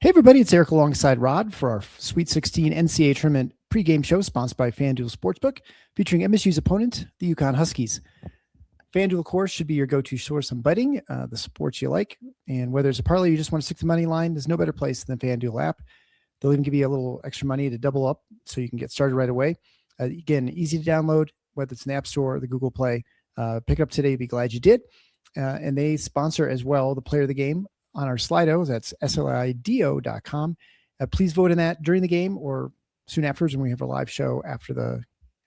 Hey everybody, it's Eric alongside Rod for our Sweet 16 NCAA Tournament pregame show sponsored by FanDuel Sportsbook, featuring MSU's opponent, the UConn Huskies. FanDuel, of course, should be your go-to source on betting, the sports you like. And whether it's a parlay you just want to stick to the money line, there's no better place than the FanDuel app. They'll even give you a little extra money to double up so you can get started right away. Again, easy to download, whether it's an App Store or the Google Play. Pick it up today. Be glad you did. And they sponsor as well the player of the game on our Slido. That's slido.com. Please vote in that during the game or soon afterwards when we have a live show after the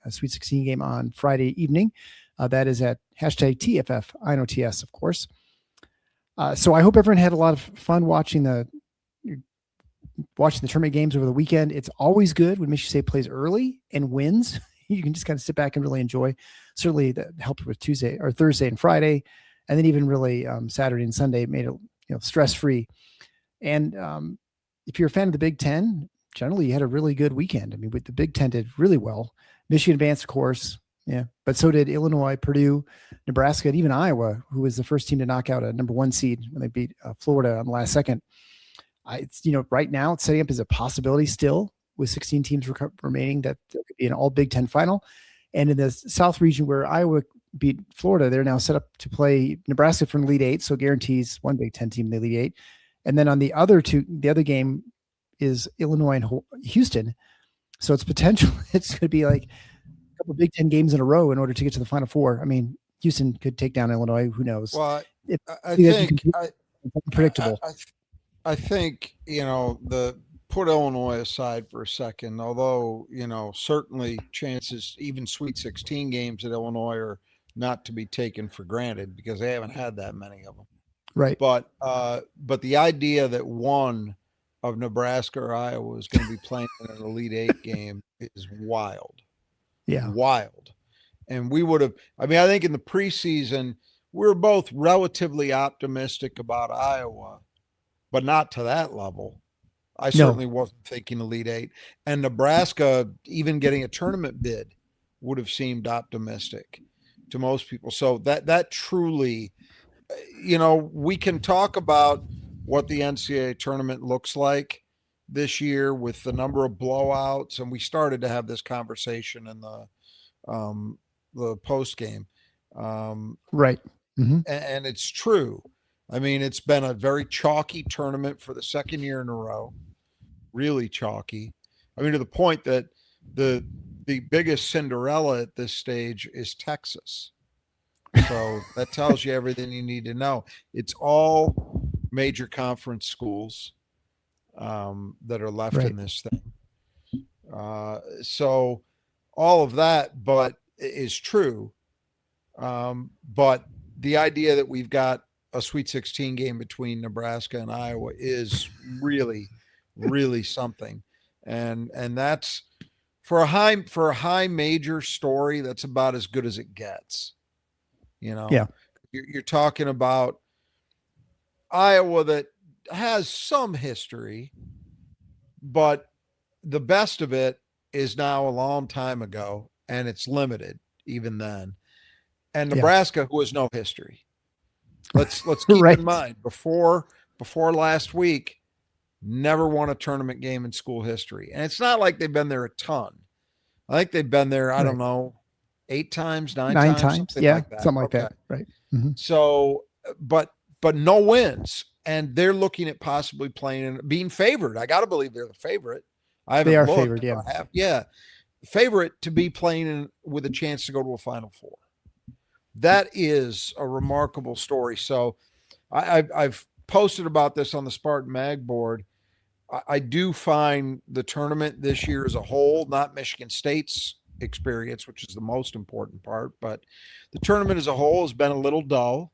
Sweet 16 game on Friday evening. That is at hashtag TFFINOTS, of course. So I hope everyone had a lot of fun watching the tournament games over the weekend. It's always good when Michigan State plays early and wins. You can just kind of sit back and really enjoy. Certainly that helped with Tuesday or Thursday and Friday, and then even really Saturday and Sunday made it stress-free. And if you're a fan of the Big Ten, generally you had a really good weekend. I mean, the Big Ten did really well. Michigan advanced, of course, yeah, but so did Illinois, Purdue, Nebraska, and even Iowa, who was the first team to knock out a number 1 seed when they beat Florida on the last second. Right now it's setting up as a possibility still with 16 teams remaining that there could be an all Big Ten final. And in the South region where Iowa beat Florida, they're now set up to play Nebraska for an Elite Eight, so guarantees one Big Ten team in the Elite Eight. And then on the other game is Illinois and Houston. So it's potential. It's going to be like a couple of Big Ten games in a row in order to get to the Final Four. I mean, Houston could take down Illinois. Who knows? Well, I think unpredictable. I think, put Illinois aside for a second, although, certainly chances, even Sweet 16 games at Illinois are not to be taken for granted because they haven't had that many of them. Right. But the idea that one of Nebraska or Iowa is going to be playing in an Elite Eight game is wild. Yeah. Wild. And we would have, I think in the preseason, we were both relatively optimistic about Iowa, but not to that level. I certainly wasn't thinking Elite Eight. And Nebraska, even getting a tournament bid, would have seemed optimistic to most people. So that truly, we can talk about what the NCAA tournament looks like this year with the number of blowouts. And we started to have this conversation in the post game. Right. Mm-hmm. And it's true. It's been a very chalky tournament for the second year in a row. Really chalky. To the point that the biggest Cinderella at this stage is Texas. So that tells you everything you need to know. It's all major conference schools that are left in this thing. So all of that, but is true. But the idea that we've got a Sweet 16 game between Nebraska and Iowa is really, really something. And that's for a high major story, that's about as good as it gets. Yeah. You're talking about Iowa that has some history, but the best of it is now a long time ago, and it's limited even then. And Nebraska, who has no history. Let's keep in mind before last week, never won a tournament game in school history. And it's not like they've been there a ton. I think they've been there, I don't know, 8 times, 9 times. Something like that. Something like that. Right. Mm-hmm. So, but no wins. And they're looking at possibly playing and being favored. I got to believe they're the favorite. They are favored. Yeah. Favorite to be playing with a chance to go to a Final Four. That is a remarkable story. So I've posted about this on the Spartan Mag board. I do find the tournament this year as a whole, not Michigan State's experience, which is the most important part, but the tournament as a whole has been a little dull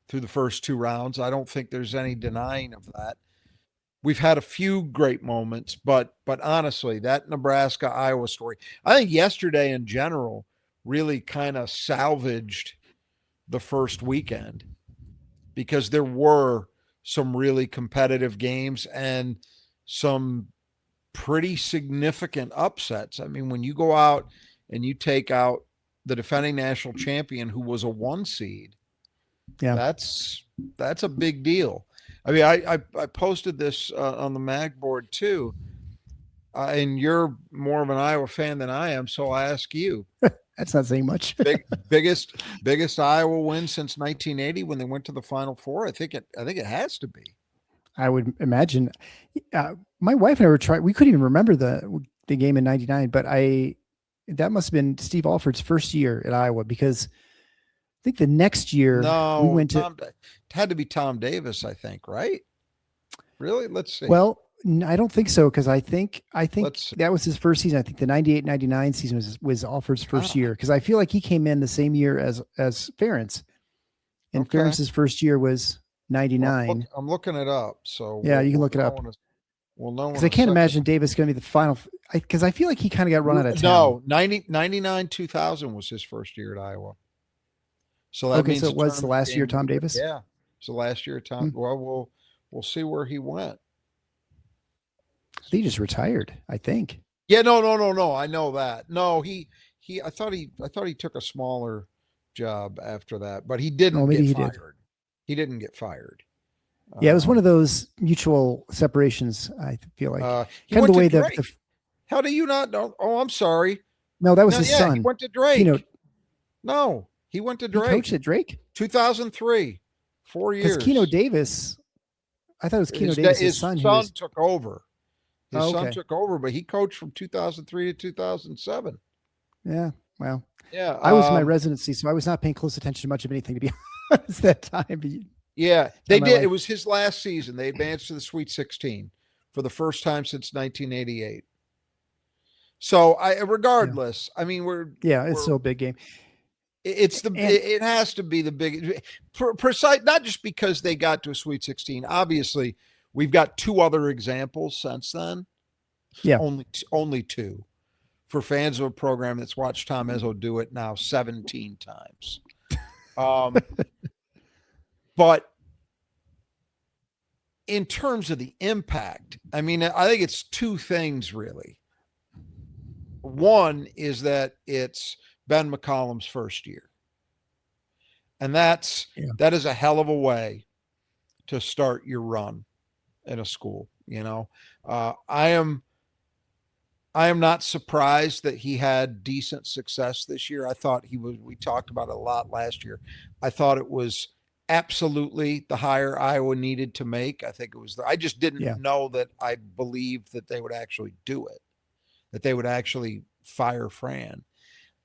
through the first 2 rounds. I don't think there's any denying of that. We've had a few great moments, but honestly, that Nebraska-Iowa story, I think yesterday in general really kind of salvaged the first weekend because there were some really competitive games and some pretty significant upsets. When you go out and you take out the defending national champion who was a 1 seed Yeah. That's a big deal. I mean, I posted this on the mag board too, and you're more of an Iowa fan than I am, so I ask you. That's not saying much. Biggest Iowa win since 1980 when they went to the Final Four. I think it has to be. I would imagine. My wife and I were trying. We couldn't even remember the game in '99, but that must have been Steve Alford's first year at Iowa, because I think the next year we went to. It had to be Tom Davis, I think, right? Really? Let's see. Well, I don't think so, because I think that was his first season. I think the 98-99 season was Alford's first year, because I feel like he came in the same year as Ferentz, and Ferentz's first year was 99. I'm looking it up. So yeah, you can look it up. We'll know. Because I can't imagine Davis going to be the final. Because I feel like he kind of got run out of town. No, 99 2000 was his first year at Iowa. So that means so it was the last year Tom Davis. Yeah, so last year Tom. Well, we'll see where he went. He just retired, I think. Yeah, no. I know that. No, he. I thought he took a smaller job after that, but he didn't get fired. He didn't get fired. Yeah, it was one of those mutual separations, I feel like. Kind of the way that. How do you not know? Oh, I'm sorry. No, that was his son. He went to Drake. No, he went to Drake. He coached at Drake? 2003. 4 years. Because Keno Davis, I thought it was Keno Davis' son. His son took over. His son took over, but he coached from 2003 to 2007. Yeah, well. Yeah. I was in my residency, so I was not paying close attention to much of anything, to be honest, that time. Yeah, they did. Life. It was his last season. They advanced to the Sweet 16 for the first time since 1988. So regardless, I mean, it's still a big game. It has to be the big precise, not just because they got to a Sweet 16. Obviously, we've got two other examples since then. Yeah, only two for fans of a program that's watched Tom Izzo do it now 17 times. But in terms of the impact, I mean, I think it's two things really. One is that it's Ben McCollum's first year. And that is a hell of a way to start your run in a school. You know, I am not surprised that he had decent success this year. I thought we talked about it a lot last year. I thought it was absolutely the hire Iowa needed to make. I think it was, I just didn't know that I believed that they would actually do it, that they would actually fire Fran.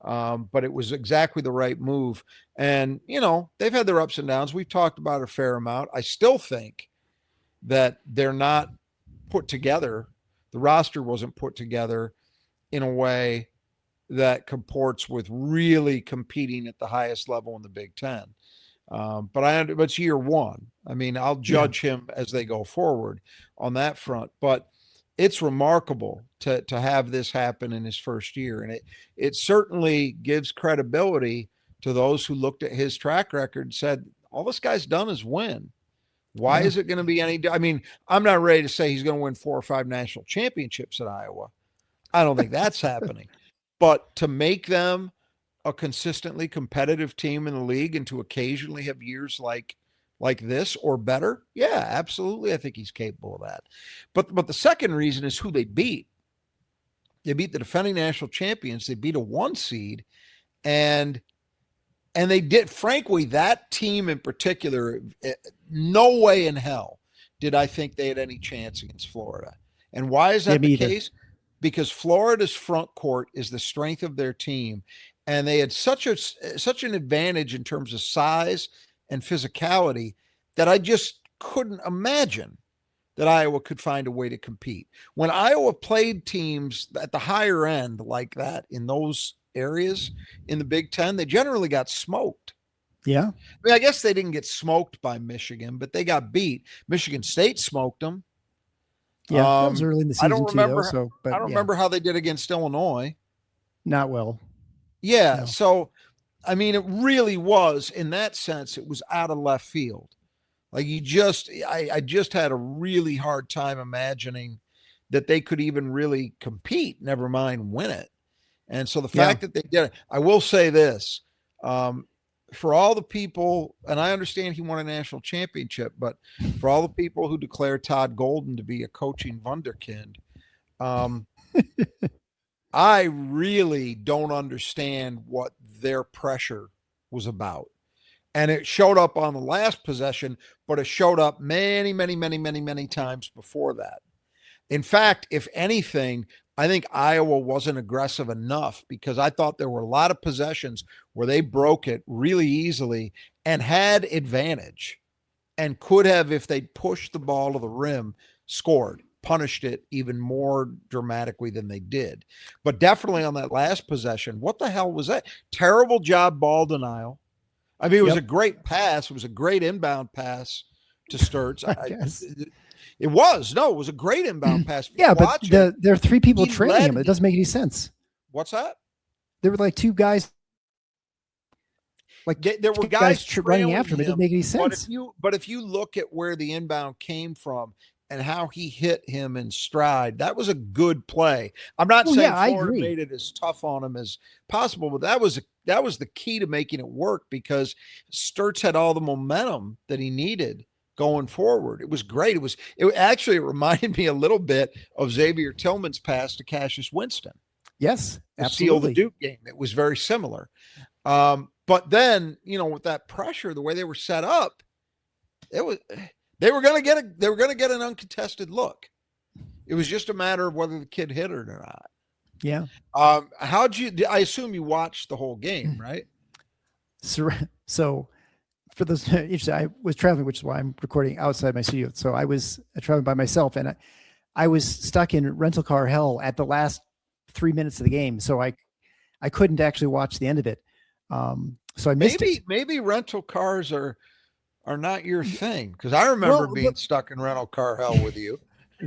But it was exactly the right move. And, you know, they've had their ups and downs. We've talked about a fair amount. I still think that they're not put together. The roster wasn't put together in a way that comports with really competing at the highest level in the Big Ten. But it's year one. I mean, I'll judge him as they go forward on that front. But it's remarkable to have this happen in his first year. And it certainly gives credibility to those who looked at his track record and said, all this guy's done is win. Why is it going to be I mean, I'm not ready to say he's going to win 4 or 5 national championships at Iowa. I don't think that's happening. But to make them a consistently competitive team in the league and to occasionally have years like this or better, yeah, absolutely. I think he's capable of that. But the second reason is who they beat. They beat the defending national champions. They beat a 1 seed, and they did. Frankly, that team in particular, no way in hell did I think they had any chance against Florida. And why is that the case? Because Florida's front court is the strength of their team, and they had such an advantage in terms of size and physicality that I just couldn't imagine that Iowa could find a way to compete. When Iowa played teams at the higher end like that in those areas in the Big Ten, they generally got smoked. Yeah. I mean, I guess they didn't get smoked by Michigan, but they got beat. Michigan State smoked them. Yeah, that was early in the season. I don't remember how they did against Illinois. Not well. Yeah. No. So, I mean, it really was, in that sense, it was out of left field. Like I just had a really hard time imagining that they could even really compete, never mind win it. And so the fact that they did it, I will say this, for all the people, and I understand he won a national championship, but for all the people who declare Todd Golden to be a coaching wunderkind, I really don't understand what their pressure was about. And it showed up on the last possession, but it showed up many, many, many, many, many times before that. In fact, if anything, I think Iowa wasn't aggressive enough because I thought there were a lot of possessions where they broke it really easily and had advantage and could have, if they'd pushed the ball to the rim, scored, punished it even more dramatically than they did. But definitely on that last possession, what the hell was that? Terrible job ball denial. I mean, it was a great pass. It was a great inbound pass to Sturts. I guess. It was a great inbound pass. Yeah, but there are three people trailing him. It doesn't make any sense. What's that? There were like two guys. Like there were guys running after him. It doesn't make any sense. But if you look at where the inbound came from and how he hit him in stride, that was a good play. I'm not saying Florida made it as tough on him as possible, but that was the key to making it work because Sturts had all the momentum that he needed going forward. It was great. It reminded me a little bit of Xavier Tillman's pass to Cassius Winston. Yes, absolutely. Seal the Duke game. It was very similar. But then, with that pressure, the way they were set up, they were going to get an uncontested look. It was just a matter of whether the kid hit it or not. Yeah. I assume you watched the whole game, right? So for those interested, I was traveling, which is why I'm recording outside my studio. So I was traveling by myself, and I was stuck in rental car hell at the last 3 minutes of the game. So I couldn't actually watch the end of it. So I missed it. Maybe rental cars are not your thing, because I remember being stuck in rental car hell with you.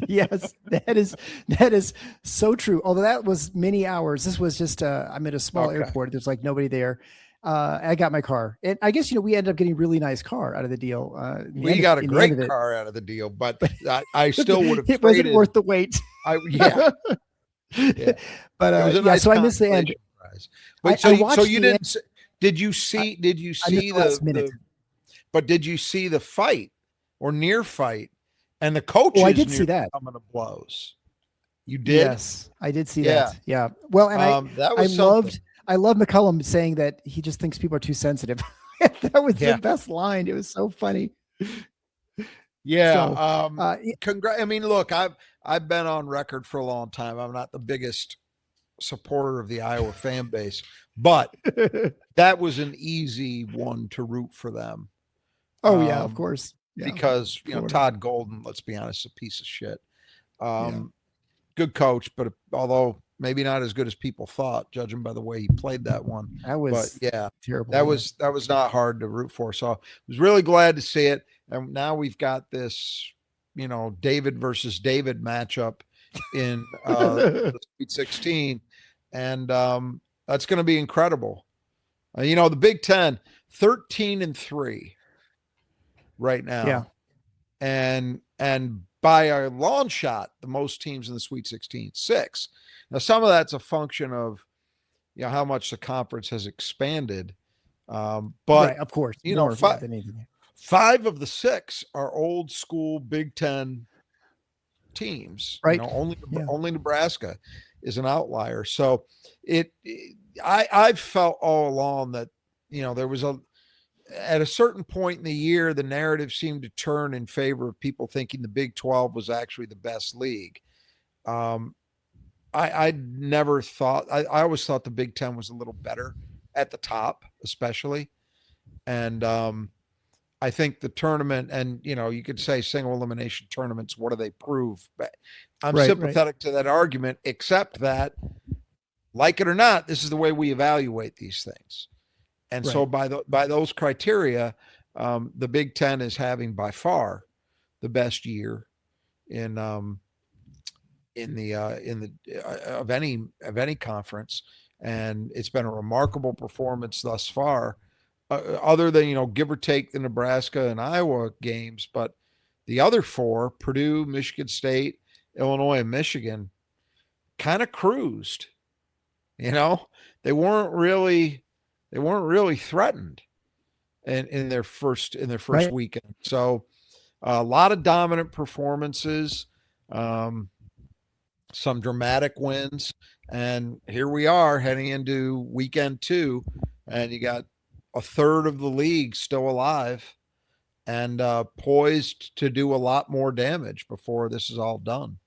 Yes, that is so true. Although that was many hours. This was just I'm at a small airport. There's like nobody there. I got my car, and I guess we ended up getting a really nice car out of the deal. We got a great car out of the deal, but I still would have. It wasn't worth the wait. Yeah. But nice, so I missed the end. But so you didn't. Did you see the but did you see the fight or near fight? And the coaches I did see that coming to blows. You did? Yes, I did see that. Yeah. Well, and I love McCullum saying that he just thinks people are too sensitive. That was the best line. It was so funny. Yeah. I mean, look, I've been on record for a long time. I'm not the biggest supporter of the Iowa fan base, but that was an easy one to root for them. Oh yeah, of course. Yeah. Because Todd Golden, let's be honest, a piece of shit. Good coach, but although maybe not as good as people thought, judging by the way he played that one. Terrible. That was not hard to root for. So I was really glad to see it. And now we've got this, David versus David matchup in the Sweet 16, and that's going to be incredible. The Big Ten, 13-3. Right now. Yeah. And by a long shot, the most teams in the Sweet 16, 6. Now, some of that's a function of how much the conference has expanded. But of course, five of the 6 are old school Big Ten teams. Right. Only Nebraska is an outlier. So I've felt all along that there was at a certain point in the year, the narrative seemed to turn in favor of people thinking the Big 12 was actually the best league. I never thought, I always thought the Big 10 was a little better at the top, especially. And I think the tournament, and you could say single elimination tournaments, what do they prove? But I'm sympathetic to that argument, except that, like it or not, this is the way we evaluate these things. And so by those criteria, the Big Ten is having by far the best year of any conference, and it's been a remarkable performance thus far. Other than give or take the Nebraska and Iowa games, but the other 4, Purdue, Michigan State, Illinois, and Michigan, kind of cruised. They weren't really threatened. in their first Right. weekend. So a lot of dominant performances, some dramatic wins, and here we are heading into weekend 2, and you got a third of the league still alive and poised to do a lot more damage before this is all done.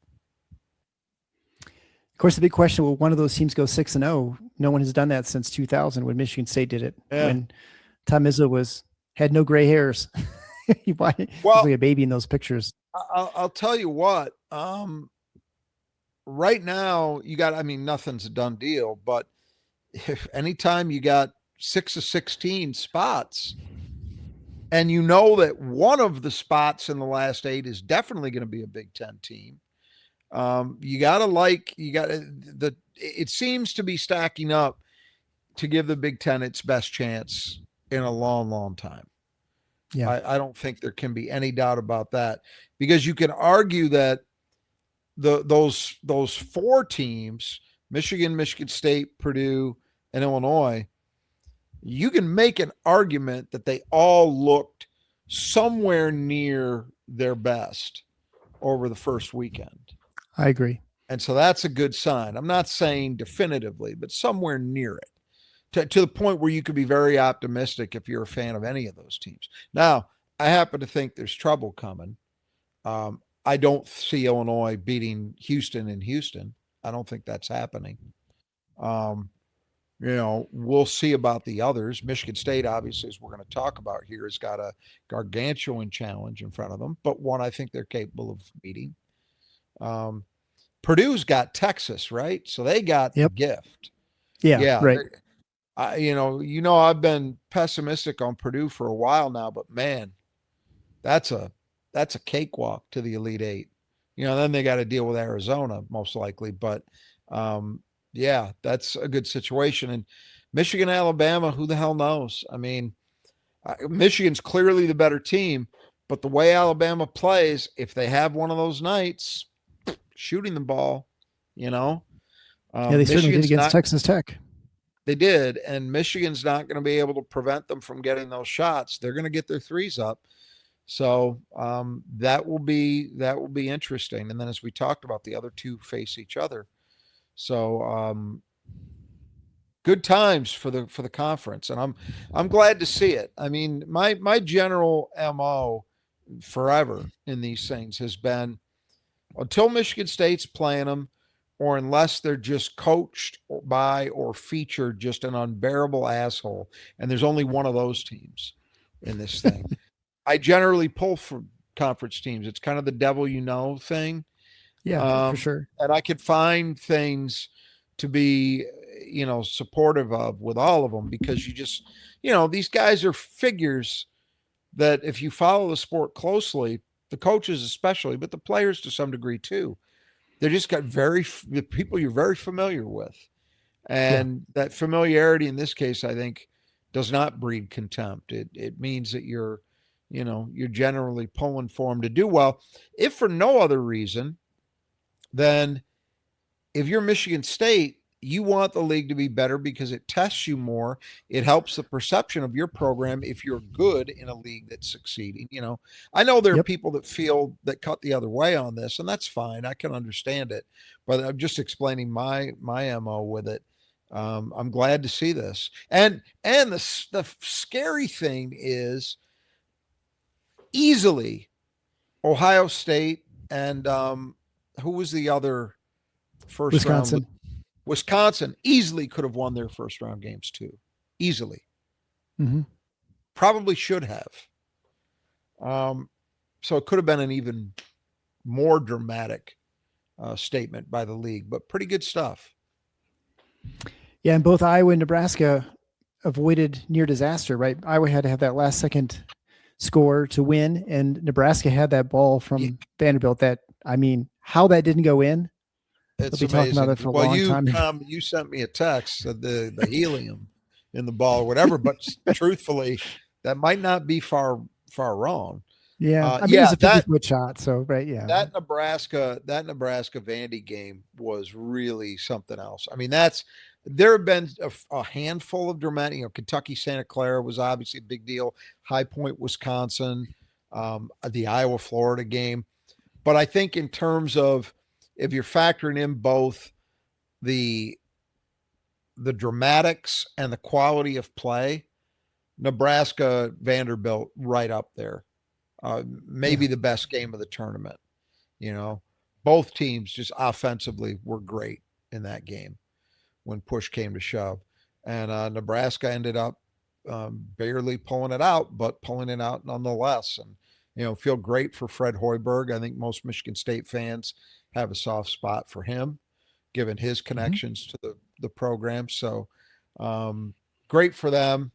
Of course, the big question: will one of those teams go 6-0? No one has done that since 2000 when Michigan State did it. Yeah. When Tom Izzo had no gray hairs. He was like a baby in those pictures. I'll tell you what. Right now, you got. I mean, nothing's a done deal, but if anytime you got 6 of 16 spots, and you know that one of the spots in the last 8 is definitely going to be a Big Ten team. It seems to be stacking up to give the Big Ten its best chance in a long, long time. Yeah. I don't think there can be any doubt about that, because you can argue that those 4 teams, Michigan, Michigan State, Purdue, and Illinois, you can make an argument that they all looked somewhere near their best over the first weekend. I agree. And so that's a good sign. I'm not saying definitively, but somewhere near it, to the point where you could be very optimistic if you're a fan of any of those teams. Now, I happen to think there's trouble coming. I don't see Illinois beating Houston in Houston. I don't think that's happening. We'll see about the others. Michigan State, obviously, as we're going to talk about here, has got a gargantuan challenge in front of them, but one I think they're capable of beating. Purdue's got Texas, right? So they got the gift. Yeah, right. I've been pessimistic on Purdue for a while now, but man, that's a cakewalk to the Elite 8. Then they got to deal with Arizona most likely, but yeah, that's a good situation. And Michigan, Alabama, who the hell knows? I mean, Michigan's clearly the better team, but the way Alabama plays, if they have one of those nights, shooting the ball, they certainly did against Texas Tech. They did, and Michigan's not going to be able to prevent them from getting those shots. They're going to get their threes up. So that will be interesting. And then, as we talked about, the other two face each other. So good times for the conference, and I'm glad to see it. I mean, my general MO forever in these things has been, until Michigan State's playing them, or unless they're just coached by or featured just an unbearable asshole, and there's only one of those teams in this thing, I generally pull for conference teams. It's kind of the devil thing. Yeah, for sure. And I could find things to be, supportive of with all of them, because you just, these guys are figures that if you follow the sport closely, the coaches especially, but the players to some degree too, they just got the people you're very familiar with. And that familiarity in this case, I think, does not breed contempt. It means that you're generally pulling for them to do well. If for no other reason, then if you're Michigan State, you want the league to be better because it tests you more. It helps the perception of your program if you're good in a league that's succeeding. I know there are people that cut the other way on this, and that's fine. I can understand it, but I'm just explaining my MO with it. I'm glad to see this. And the scary thing is, easily Ohio State and who was the other first Wisconsin. round? Wisconsin easily could have won their first round games too. Easily. Mm-hmm. Probably should have. So it could have been an even more dramatic statement by the league, but pretty good stuff. Yeah, and both Iowa and Nebraska avoided near disaster, right? Iowa had to have that last second score to win, and Nebraska had that ball from Vanderbilt that, how that didn't go in. It's we'll be talking about it for a long time. You sent me a text of the helium in the ball or whatever, but truthfully, that might not be far wrong. Yeah. I mean, it Yeah, was a 50-foot shot. So, right. Yeah. that Nebraska Vandy game was really something else. I mean, there have been a handful of dramatic, Kentucky Santa Clara was obviously a big deal. High Point, Wisconsin, the Iowa Florida game. But I think in terms of if you're factoring in both the dramatics and the quality of play, Nebraska Vanderbilt right up there. Maybe the best game of the tournament. Both teams just offensively were great in that game when push came to shove. And Nebraska ended up barely pulling it out, but pulling it out nonetheless. And, feel great for Fred Hoiberg. I think most Michigan State fans have a soft spot for him, given his connections to the program. So great for them.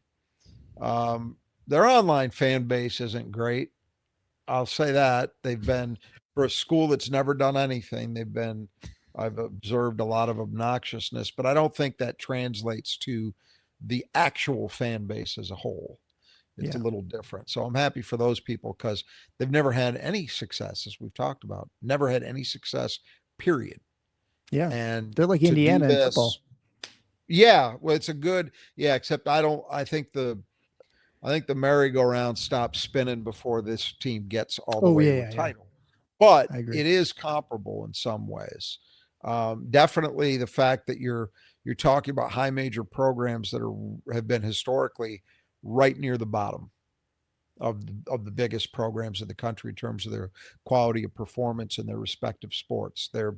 Their online fan base isn't great. I'll say that. They've been, for a school that's never done anything, I've observed a lot of obnoxiousness, but I don't think that translates to the actual fan base as a whole. It's a little different. So I'm happy for those people because they've never had any success, as we've talked about, never had any success, period. Yeah. And they're like Indiana in football. Yeah. Well, it's except I think the merry-go-round stops spinning before this team gets all the way to the title. But it is comparable in some ways. Definitely the fact that you're talking about high major programs that have been historically right near the bottom of the biggest programs in the country in terms of their quality of performance in their respective sports. They're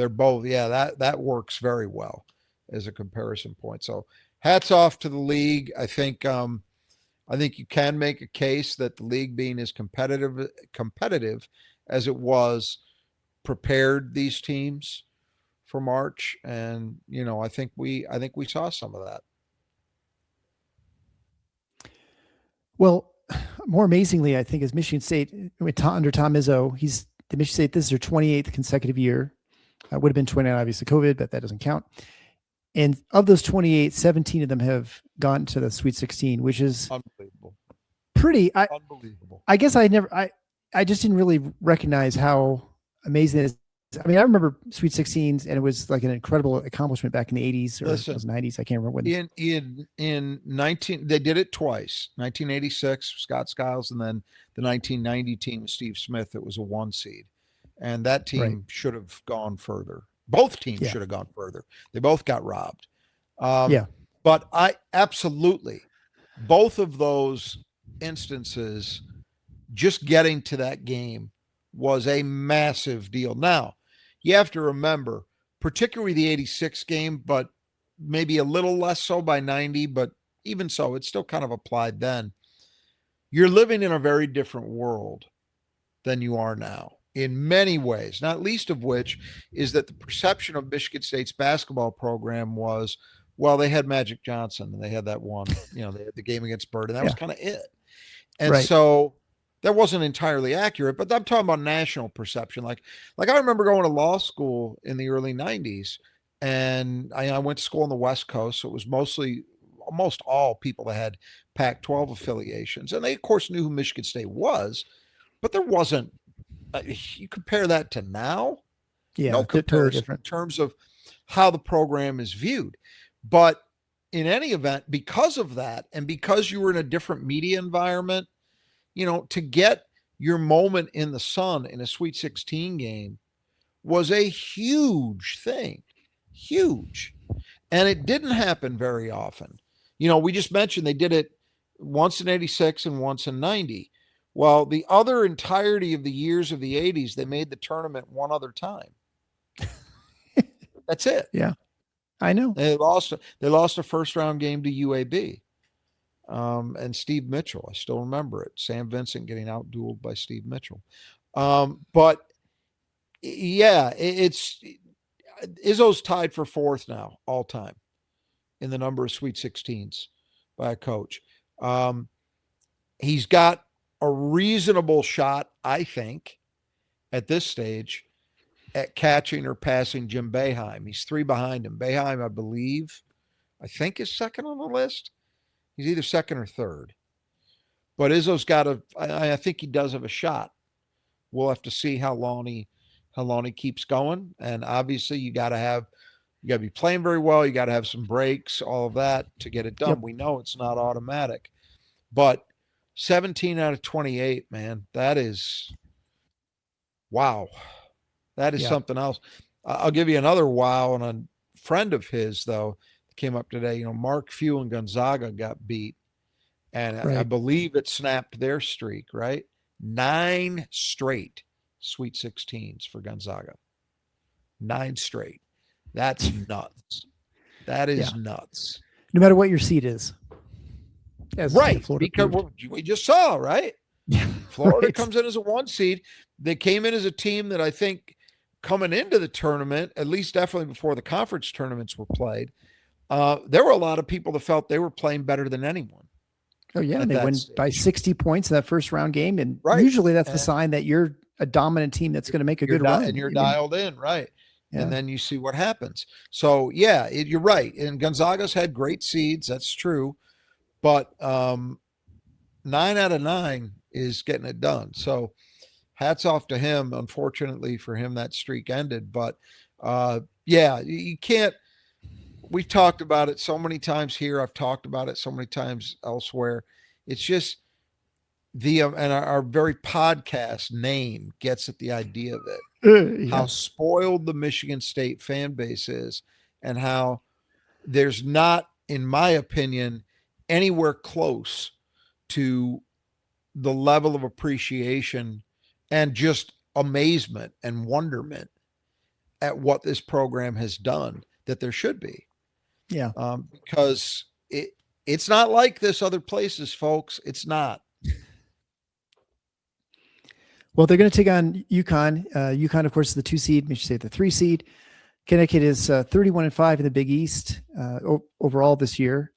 both, that works very well as a comparison point. So hats off to the league. I think you can make a case that the league being as competitive as it was prepared these teams for March. And, I think we saw some of that. Well, more amazingly, I think, is Michigan State under Tom Izzo. The Michigan State, this is their 28th consecutive year. Would have been 29, obviously COVID, but that doesn't count. And of those 28, 17 of them have gone to the Sweet 16, which is unbelievable. Unbelievable. I guess I just didn't really recognize how amazing it is. I mean, I remember Sweet 16s, and it was like an incredible accomplishment back in the 80s or 90s. I can't remember when. In 19, they did it twice. 1986, Scott Skiles, and then the 1990 team with Steve Smith. It was a 1 seed, and that team should have gone further. Both teams should have gone further. They both got robbed. But I absolutely, both of those instances, just getting to that game was a massive deal. Now, you have to remember, particularly the 86 game, but maybe a little less so by 90, but even so, it's still kind of applied then. You're living in a very different world than you are now in many ways, not least of which is that the perception of Michigan State's basketball program was, well, they had Magic Johnson and they had that one, they had the game against Bird, and that was kind of it. And so that wasn't entirely accurate, but I'm talking about national perception. Like I remember going to law school in the early 90s, and I went to school on the West Coast. So it was almost all people that had Pac-12 affiliations. And they, of course, knew who Michigan State was, but there wasn't, you compare that to now, no comparison totally in terms of how the program is viewed. But in any event, because of that, and because you were in a different media environment, to get your moment in the sun in a Sweet 16 game was a huge thing, huge. And it didn't happen very often. We just mentioned they did it once in 86 and once in 90. Well, the other entirety of the years of the 80s, they made the tournament one other time. That's it. Yeah, I know. They lost a first round game to UAB. And Steve Mitchell, I still remember it. Sam Vincent getting out-dueled by Steve Mitchell. But yeah, Izzo's tied for 4th now, all time, in the number of Sweet 16s by a coach. He's got a reasonable shot, I think, at this stage, at catching or passing Jim Boeheim. He's 3 behind him. Boeheim, I think is second on the list. He's either second or third. but Izzo's got I think he does have a shot. We'll have to see how long he keeps going. And obviously you got to be playing very well. You got to have some breaks, all of that to get it done. Yep. We know it's not automatic, but 17 out of 28, man, that is, wow. That is something else. I'll give you another wow. And a friend of his, though, came up today. Mark Few and Gonzaga got beat. And Right. I believe it snapped their streak, right? 9 straight Sweet 16s for Gonzaga. 9 straight. That's nuts. That is nuts. No matter what your seed is. Right. Because we just saw, right? Yeah. Florida comes in as a 1 seed. They came in as a team that I think coming into the tournament, at least definitely before the conference tournaments were played, there were a lot of people that felt they were playing better than anyone. Oh, yeah. And they win by 60 points in that first round game. And usually that's the sign that you're a dominant team that's going to make a good run. And you're dialed in, right? Yeah. And then you see what happens. So, yeah, you're right. And Gonzaga's had great seeds. That's true. But 9 out of 9 is getting it done. So hats off to him. Unfortunately for him, that streak ended. But, yeah, you can't. We've talked about it so many times here. I've talked about it so many times elsewhere. It's just and our very podcast name gets at the idea of it. How spoiled the Michigan State fan base is, and how there's not, in my opinion, anywhere close to the level of appreciation and just amazement and wonderment at what this program has done that there should be. Yeah. Because it's not like this other places, folks. It's not. Well, they're going to take on UConn. UConn, of course, is the 2 seed. Michigan State, the 3 seed. Connecticut is 31-5 in the Big East overall this year.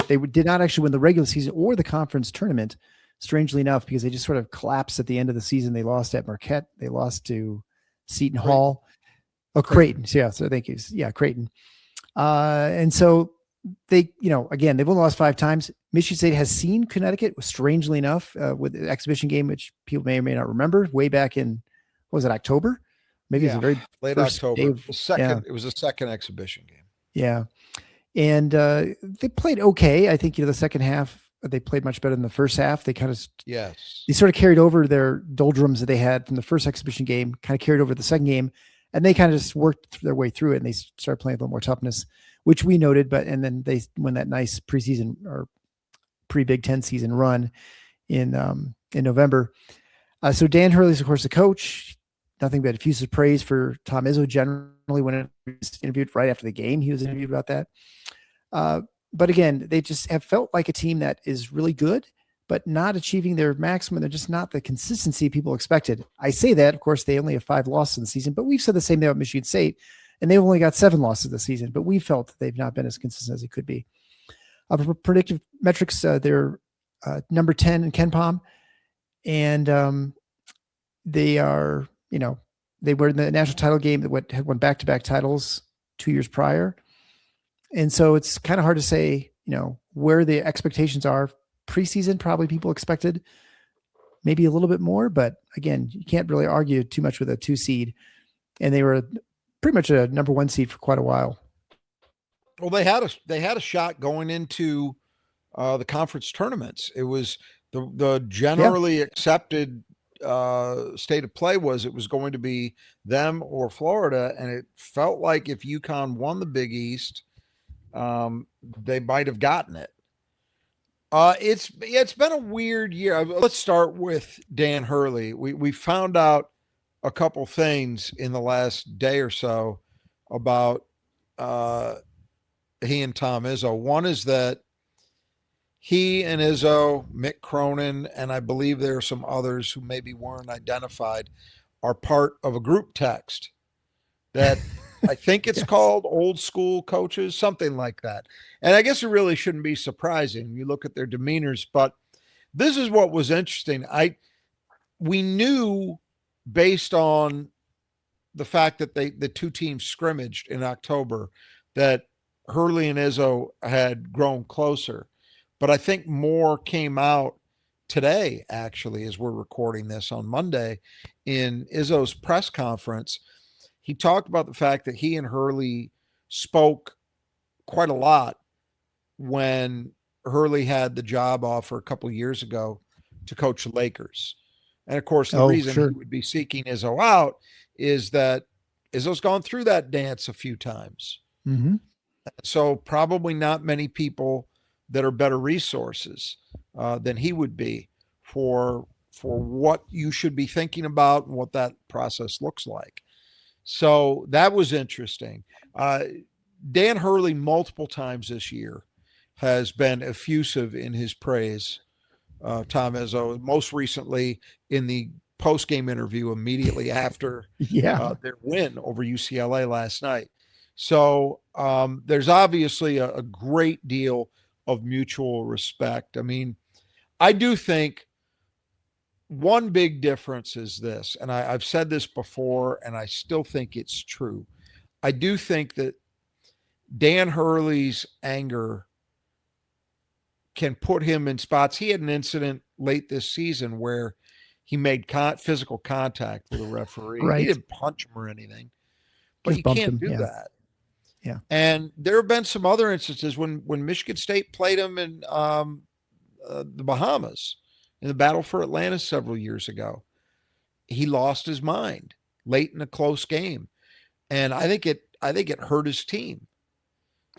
They did not actually win the regular season or the conference tournament, strangely enough, because they just sort of collapsed at the end of the season. They lost at Marquette. They lost to Seton Hall. Oh, Creighton. Yeah, so thank you. Yeah, Creighton. And so they, again, they've only lost 5 times. Michigan State has seen Connecticut, strangely enough, with the exhibition game, which people may or may not remember, way back in, what was it, October? Maybe it was a very late October. It was a second exhibition game. Yeah. And they played okay. I think, the second half, they played much better than the first half. They kind of, they sort of carried over their doldrums that they had from the first exhibition game, kind of carried over the second game. And they kind of just worked their way through it, and they started playing a little more toughness, which we noted. And then they won that nice preseason or pre-Big Ten season run in November. So Dan Hurley's, of course, the coach. Nothing but effusive praise for Tom Izzo generally when he was interviewed right after the game. He was interviewed about that. But again, they just have felt like a team that is really good, but not achieving their maximum. They're just not the consistency people expected. I say that, of course, they only have 5 losses in the season, but we've said the same thing about Michigan State, and they've only got 7 losses this season, but we felt that they've not been as consistent as they could be. For predictive metrics, they're number 10 in KenPom, and they are, they were in the national title game that had won back-to-back titles 2 years prior. And so it's kind of hard to say, where the expectations are. Preseason, probably people expected maybe a little bit more, but again, you can't really argue too much with a 2 seed. And they were pretty much a number 1 seed for quite a while. Well, they had a shot going into the conference tournaments. It was the generally accepted state of play was it was going to be them or Florida, and it felt like if UConn won the Big East, they might have gotten it. It's been a weird year. Let's start with Dan Hurley. We found out a couple things in the last day or so about he and Tom Izzo. One is that he and Izzo, Mick Cronin, and I believe there are some others who maybe weren't identified, are part of a group text that I think it's called Old School Coaches, something like that. And I guess it really shouldn't be surprising. You look at their demeanors, but this is what was interesting. We knew based on the fact that the 2 teams scrimmaged in October that Hurley and Izzo had grown closer. But I think more came out today, actually, as we're recording this on Monday, in Izzo's press conference, he talked about the fact that he and Hurley spoke quite a lot when Hurley had the job offer a couple of years ago to coach the Lakers. And of course, the reason he would be seeking Izzo out is that Izzo's gone through that dance a few times. Mm-hmm. So probably not many people that are better resources than he would be for what you should be thinking about and what that process looks like. So that was interesting. Dan Hurley multiple times this year has been effusive in his praise, Tom Izzo, most recently in the post-game interview immediately after their win over UCLA last night. So there's obviously a great deal of mutual respect. I mean, I do think one big difference is this, and I've said this before, and I still think it's true. I do think that Dan Hurley's anger can put him in spots. He had an incident late this season where he made physical contact with a referee. Right. He didn't punch him or anything, but you can't do that. Yeah. And there have been some other instances when Michigan State played him in the Bahamas in the Battle for Atlantis several years ago. He lost his mind late in a close game. And I think it hurt his team.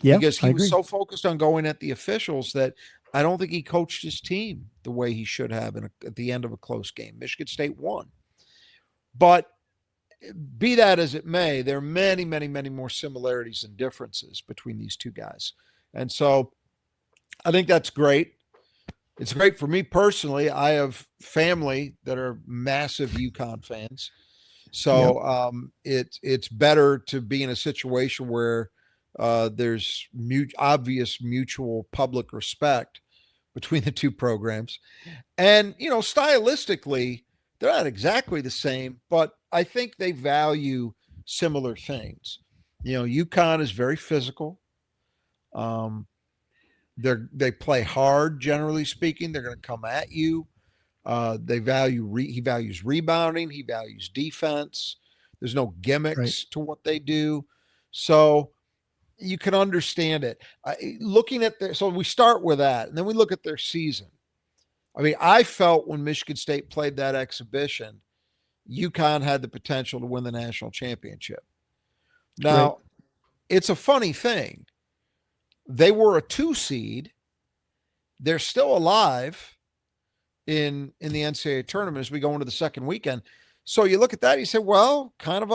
Yeah, because he was so focused on going at the officials that I don't think he coached his team the way he should have at the end of a close game. Michigan State won. But be that as it may, there are many, many, many more similarities and differences between these two guys. And so I think that's great. It's great for me personally. I have family that are massive UConn fans. So it's better to be in a situation where there's obvious mutual public respect between the two programs. And, stylistically, they're not exactly the same, but I think they value similar things. UConn is very physical. They play hard, generally speaking. They're going to come at you. He values rebounding. He values defense. There's no gimmicks to what they do. So you can understand it. So we start with that, and then we look at their season. I mean, I felt when Michigan State played that exhibition, UConn had the potential to win the national championship. Now, it's a funny thing. They were a 2 seed. They're still alive in the NCAA tournament as we go into the second weekend. So you look at that, you say, well, kind of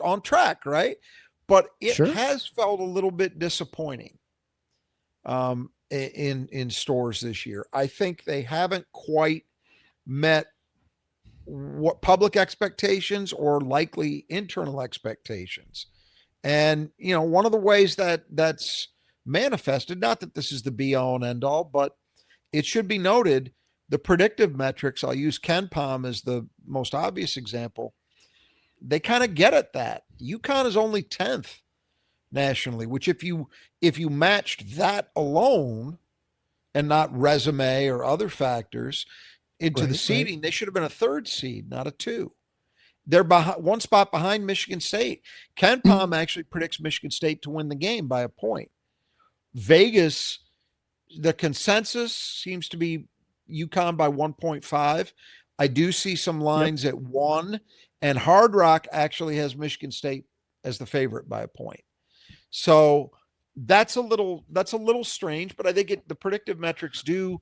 on track, right? But it has felt a little bit disappointing in Storrs this year. I think they haven't quite met what public expectations or likely internal expectations. And, one of the ways that's manifested, not that this is the be all and end all, but it should be noted, the predictive metrics, I'll use KenPom as the most obvious example, they kind of get at that. UConn is only 10th nationally, which if you matched that alone and not resume or other factors into the seeding, they should have been a 3rd seed, not a 2. They're one spot behind Michigan State. KenPom actually predicts Michigan State to win the game by a point. Vegas, the consensus seems to be UConn by 1.5. I do see some lines at 1, and Hard Rock actually has Michigan State as the favorite by a point. So that's a little strange, but I think the predictive metrics do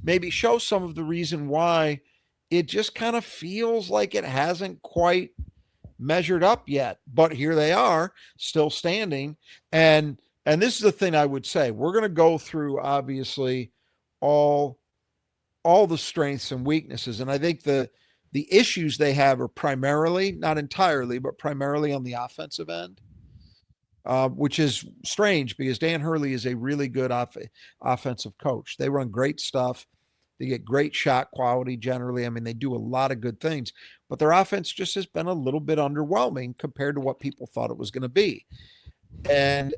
maybe show some of the reason why it just kind of feels like it hasn't quite measured up yet. But here they are, still standing. And this is the thing I would say. We're going to go through, obviously, all the strengths and weaknesses. And I think the issues they have are primarily, not entirely, but primarily on the offensive end, which is strange because Dan Hurley is a really good offensive coach. They run great stuff. They get great shot quality generally. I mean, they do a lot of good things, but their offense just has been a little bit underwhelming compared to what people thought it was going to be. And,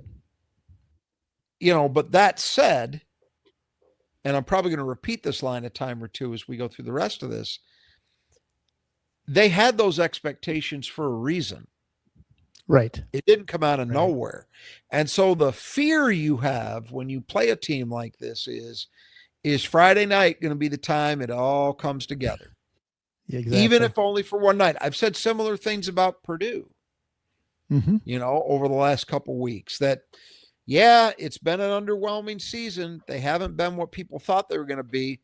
but that said, and I'm probably going to repeat this line a time or two as we go through the rest of this, they had those expectations for a reason. Right. It didn't come out of nowhere. And so the fear you have when you play a team like this is Friday night going to be the time it all comes together? Yeah, exactly. Even if only for one night. I've said similar things about Purdue, over the last couple weeks, that, yeah, it's been an underwhelming season. They haven't been what people thought they were going to be,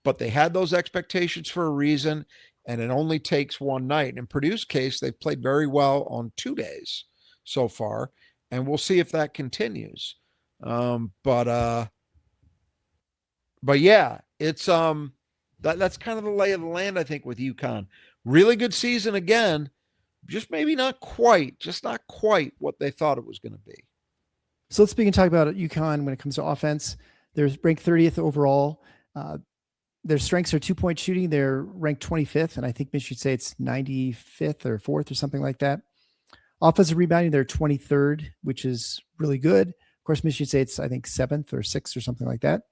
but they had those expectations for a reason, and it only takes one night. In Purdue's case, they've played very well on 2 days so far, and we'll see if that continues. But yeah, it's that's kind of the lay of the land, I think, with UConn. Really good season again, just maybe not quite what they thought it was going to be. So let's begin to talk about UConn when it comes to offense. They're ranked 30th overall. Their strengths are 2-point shooting. They're ranked 25th, and I think Michigan should say it's 95th or 4th or something like that. Offensive rebounding, they're 23rd, which is really good. Of course, Michigan State's, I think, 7th or 6th or something like that.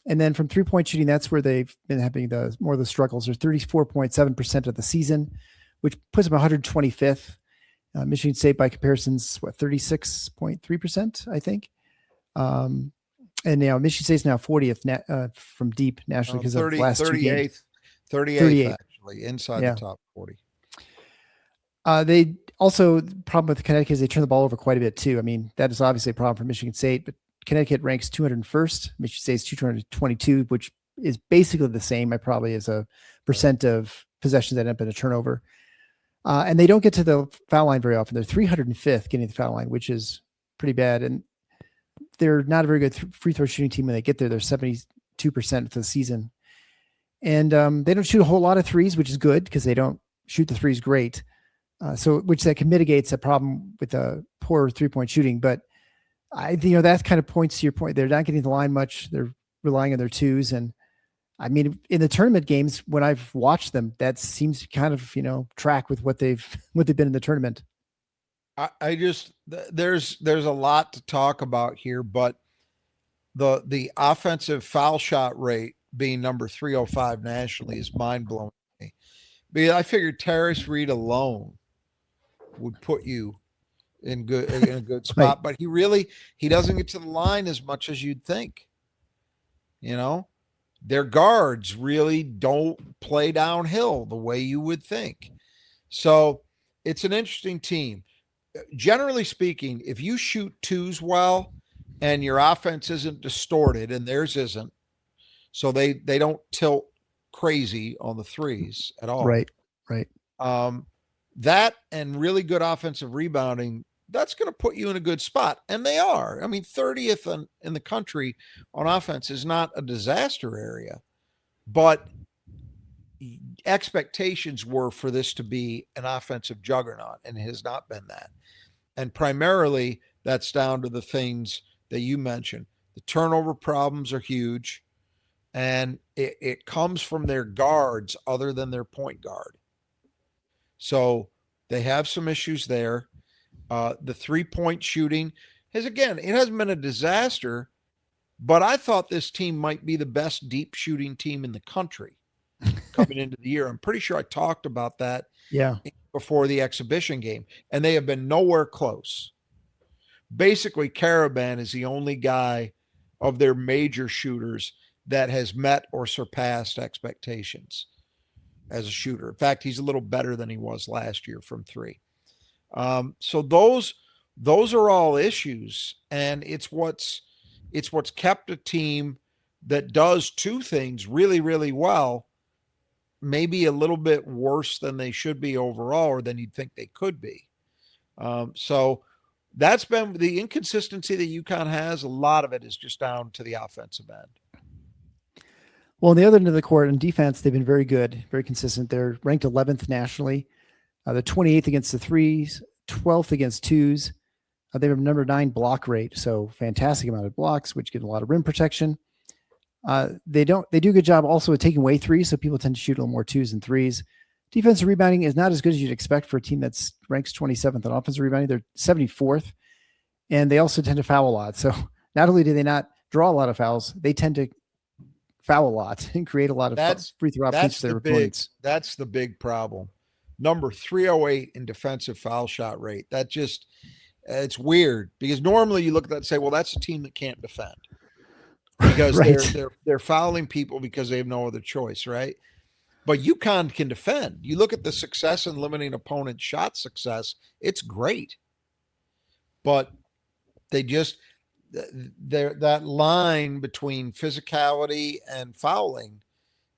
And then from 3-point shooting, that's where they've been having more of the struggles. They're 34.7% of the season, which puts them 125th. Michigan State, by comparison's 36.3%, I think. And now Michigan State's now 40th from deep nationally because of the last 2 games. 38th, actually, inside the top 40. They also, the problem with Connecticut is they turn the ball over quite a bit too. I mean, that is obviously a problem for Michigan State, but Connecticut ranks 201st. Michigan State's 222, which is basically the same. Probably as a percent of possessions that end up in a turnover. And they don't get to the foul line very often. They're 305th getting to the foul line, which is pretty bad. And they're not a very good free throw shooting team when they get there. They're 72% for the season. And they don't shoot a whole lot of threes, which is good because they don't shoot the threes great. Which that mitigates a problem with the poor 3-point shooting. But that kind of points to your point. They're not getting the line much. They're relying on their twos. And I mean, in the tournament games, when I've watched them, that seems to kind of, track with what they've been in the tournament. There's a lot to talk about here, but the offensive foul shot rate being number 305 nationally is mind blowing to me. Because I figured Terrace Reed alone would put you in a good spot, right. But he doesn't get to the line as much as you'd think. Their guards really don't play downhill the way you would think. So it's an interesting team. Generally speaking, if you shoot twos well and your offense isn't distorted, and theirs isn't, so they don't tilt crazy on the threes at all. Right. That and really good offensive rebounding, that's going to put you in a good spot. And they are. I mean, 30th in the country on offense is not a disaster area, but expectations were for this to be an offensive juggernaut, and it has not been that. And primarily that's down to the things that you mentioned. The turnover problems are huge, and it comes from their guards other than their point guard. So they have some issues there. The 3-point shooting it hasn't been a disaster, but I thought this team might be the best deep shooting team in the country coming into the year. I'm pretty sure I talked about that before the exhibition game, and they have been nowhere close. Basically, Karaban is the only guy of their major shooters that has met or surpassed expectations as a shooter. In fact, he's a little better than he was last year from 3. So those are all issues, and it's what's kept a team that does 2 things really, really well, maybe a little bit worse than they should be overall, or than you'd think they could be. So that's been the inconsistency that UConn has. A lot of it is just down to the offensive end. Well, on the other end of the court, in defense, they've been very good, very consistent. They're ranked 11th nationally. They're 28th against the threes, 12th against twos. They have a number 9 block rate, so fantastic amount of blocks, which give a lot of rim protection. They do a good job also of taking away threes, so people tend to shoot a little more twos and threes. Defensive rebounding is not as good as you'd expect for a team that's ranks 27th on offensive rebounding. They're 74th, and they also tend to foul a lot. So not only do they not draw a lot of fouls, they tend to foul a lot and create a lot of free throw opportunities for their opponents. That's the big problem. Number 308 in defensive foul shot rate. That just, it's weird because normally you look at that and say, well, that's a team that can't defend because right. they're fouling people because they have no other choice, right? But UConn can defend. You look at the success in limiting opponent shot success, it's great. But they just, that line between physicality and fouling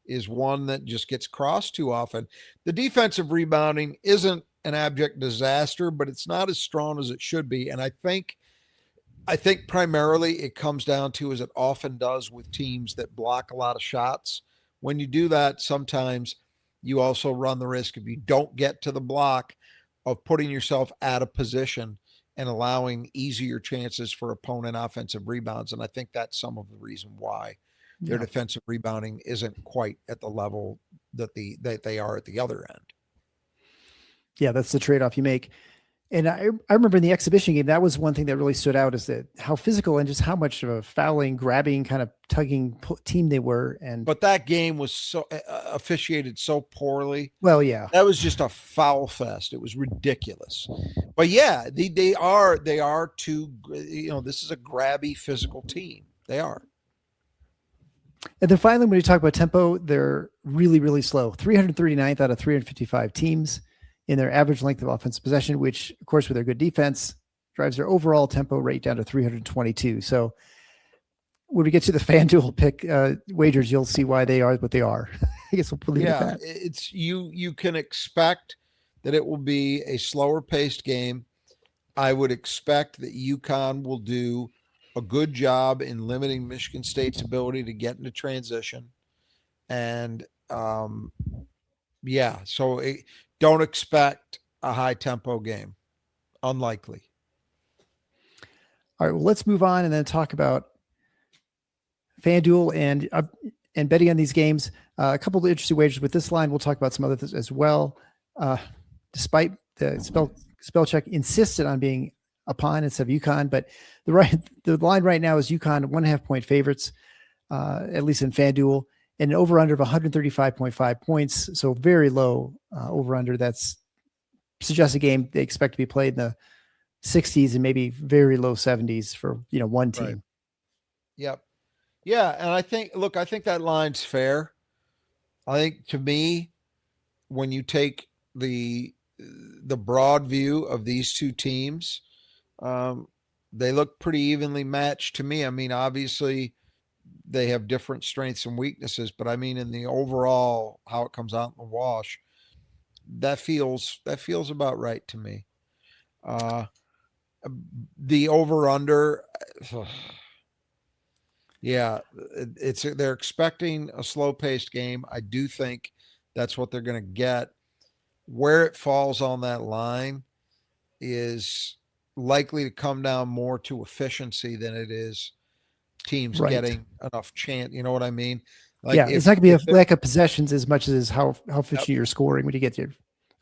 is one that just gets crossed too often. The defensive rebounding isn't an abject disaster, but it's not as strong as it should be. And I think primarily it comes down to, as it often does with teams that block a lot of shots. When you do that, sometimes you also run the risk, if you don't get to the block, of putting yourself out of position and allowing easier chances for opponent offensive rebounds. And I think that's some of the reason why their defensive rebounding isn't quite at the level that they are at the other end. Yeah, that's the trade-off you make. And I remember in the exhibition game, that was one thing that really stood out, is that how physical and just how much of a fouling, grabbing, kind of tugging team they were. But that game was so officiated so poorly. Well, yeah, that was just a foul fest. It was ridiculous. But yeah, they are too. This is a grabby physical team. They are. And then finally, when you talk about tempo, they're really, really slow. 339th out of 355 teams in their average length of offensive possession, which, of course, with their good defense, drives their overall tempo rate down to 322. So when we get to the FanDuel pick wagers, you'll see why they are what they are. I guess we'll leave it at that. It's you can expect that it will be a slower paced game. I would expect that UConn will do a good job in limiting Michigan State's ability to get into transition. And don't expect a high tempo game. Unlikely. All right, well, let's move on and then talk about FanDuel and betting on these games. A couple of interesting wagers with this line. We'll talk about some other things as well. Despite the spell check insisted on being upon instead of UConn, but the line right now is UConn 1.5 point favorites, at least in FanDuel, and an over under of 135.5 points. So very low over under. That's suggests a game they expect to be played in the 60s and maybe very low 70s for one team. Right. Yep. Yeah, and I think that line's fair. I think, to me, when you take the broad view of these two teams, they look pretty evenly matched to me. I mean, obviously they have different strengths and weaknesses, but I mean, in the overall, how it comes out in the wash, that feels about right to me. The over under, they're expecting a slow paced game. I do think that's what they're going to get. Where it falls on that line is likely to come down more to efficiency than it is teams getting enough chance. You know what I mean? It's not going to be a lack of possessions as much as how efficient you're scoring when you get your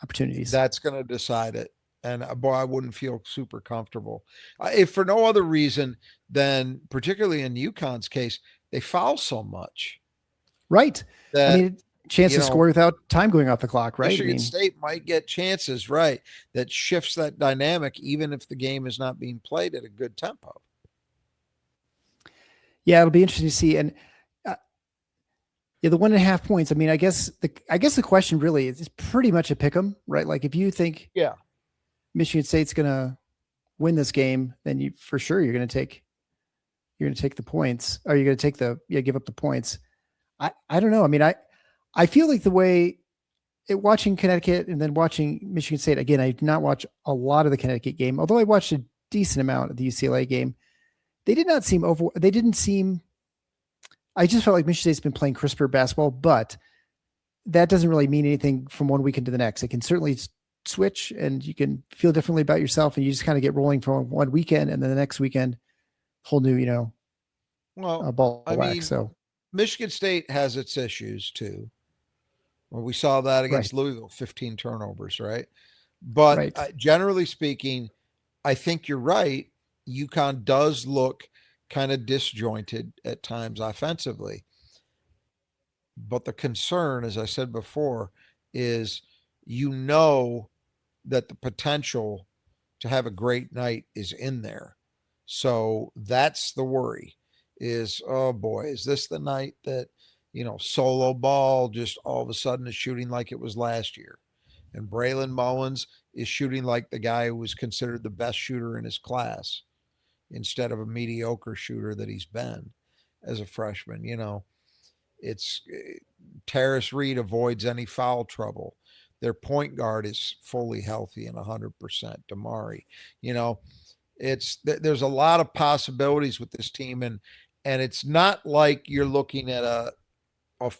opportunities. That's going to decide it. And boy, I wouldn't feel super comfortable if for no other reason than, particularly in UConn's case, they foul so much. Right. Chance to score without time going off the clock, right? Michigan State might get chances, right? That shifts that dynamic, even if the game is not being played at a good tempo. Yeah, it'll be interesting to see. And the 1.5 points. I mean, I guess the question really is pretty much a pick 'em, right? Like if you think Michigan State's going to win this game, then you're going to take the points. Or you're going to take give up the points. I don't know. I mean, I feel like the way watching Connecticut and then watching Michigan State again, I did not watch a lot of the Connecticut game, although I watched a decent amount of the UCLA game. They did not seem I just felt like Michigan State's been playing crisper basketball, but that doesn't really mean anything from one weekend to the next. It can certainly switch and you can feel differently about yourself and you just kind of get rolling from one weekend and then the next weekend, whole new, ball wax. So Michigan State has its issues too. Well, we saw that against Louisville, 15 turnovers, right? But generally speaking, I think you're right. UConn does look kind of disjointed at times offensively. But the concern, as I said before, is that the potential to have a great night is in there. So that's the worry is, oh boy, is this the night that, Solo Ball just all of a sudden is shooting like it was last year? And Braylon Mullins is shooting like the guy who was considered the best shooter in his class instead of a mediocre shooter that he's been as a freshman. It's Terrace Reed avoids any foul trouble. Their point guard is fully healthy and 100%. Damari, there's a lot of possibilities with this team, and it's not like you're looking at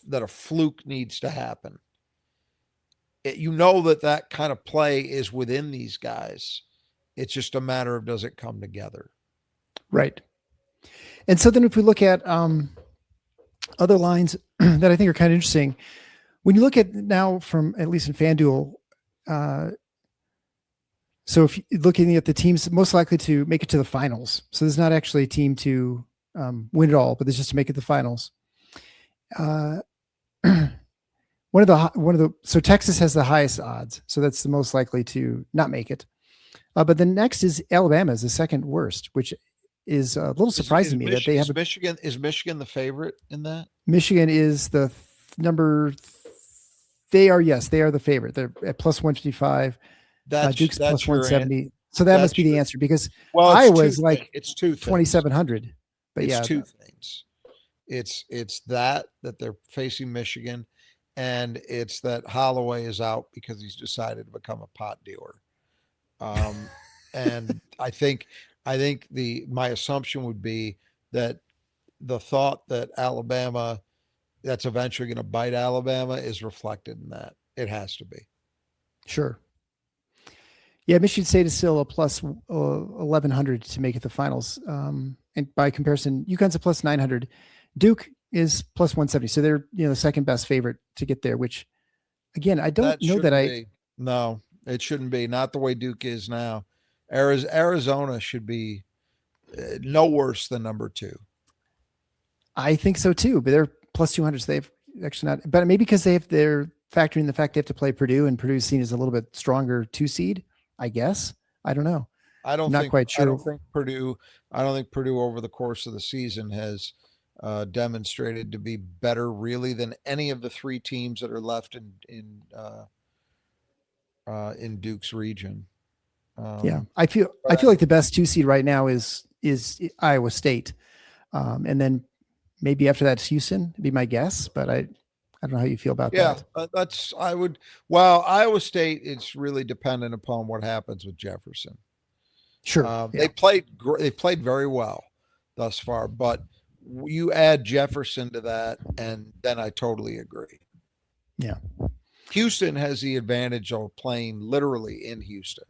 that a fluke needs to happen. That kind of play is within these guys. It's just a matter of, does it come together? Right. And so then if we look at other lines that I think are kind of interesting, when you look at now from, at least in FanDuel, so if you're looking at the teams most likely to make it to the finals, so there's not actually a team to win it all, but there's just to make it to the finals. So Texas has the highest odds, so that's the most likely to not make it. But the next is Alabama is the second worst, which is a little surprising to me that they have. Is Michigan the favorite in that? Michigan is the number. They are the favorite. They're at plus 155. Duke's plus 170. So that must be the answer, because Iowa is like it's 2,700. But it's yeah, two things. It's that they're facing Michigan, and it's that Holloway is out because he's decided to become a pot dealer. And I think my assumption would be that the thought that Alabama, that's eventually going to bite Alabama, is reflected in that. It has to be. Sure. Yeah, Michigan State is still a plus 1,100 to make it the finals. And by comparison, UConn's a plus 900. Duke is plus 170. So they're the second best favorite to get there, which, again, I don't know that No, it shouldn't be. Not the way Duke is now. Arizona should be no worse than number 2. I think so too, but they're plus 200. So they've actually not, but maybe because they're factoring the fact they have to play Purdue, and Purdue's seen as a little bit stronger 2 seed, I guess. I don't know. I'm not quite sure. I don't think Purdue over the course of the season has demonstrated to be better really than any of the 3 teams that are left in Duke's region. I feel like the best 2 seed right now is Iowa State, and then maybe after that's Houston, would be my guess. But I don't know how you feel about that. Iowa State, it's really dependent upon what happens with Jefferson. Sure, they played very well thus far, but you add Jefferson to that, and then I totally agree. Yeah, Houston has the advantage of playing literally in Houston.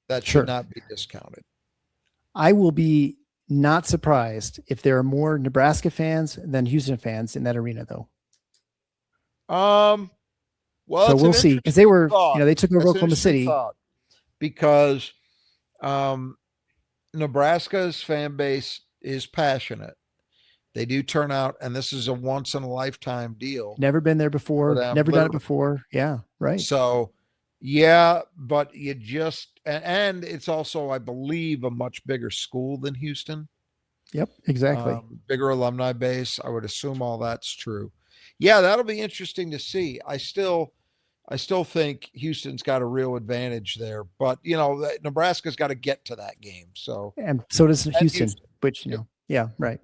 That should not be discounted. I will be not surprised if there are more Nebraska fans than Houston fans in that arena, though. So we'll see, because they were, they took over Oklahoma City. Because Nebraska's fan base is passionate. They do turn out, and this is a once in a lifetime deal. Never been there before. Never done it before. Yeah, right. So, yeah, but you just, and it's also, I believe, a much bigger school than Houston. Yep, exactly. Bigger alumni base. I would assume all that's true. Yeah, that'll be interesting to see. I still think Houston's got a real advantage there, but Nebraska's got to get to that game. So, and so does Houston, which yeah, right.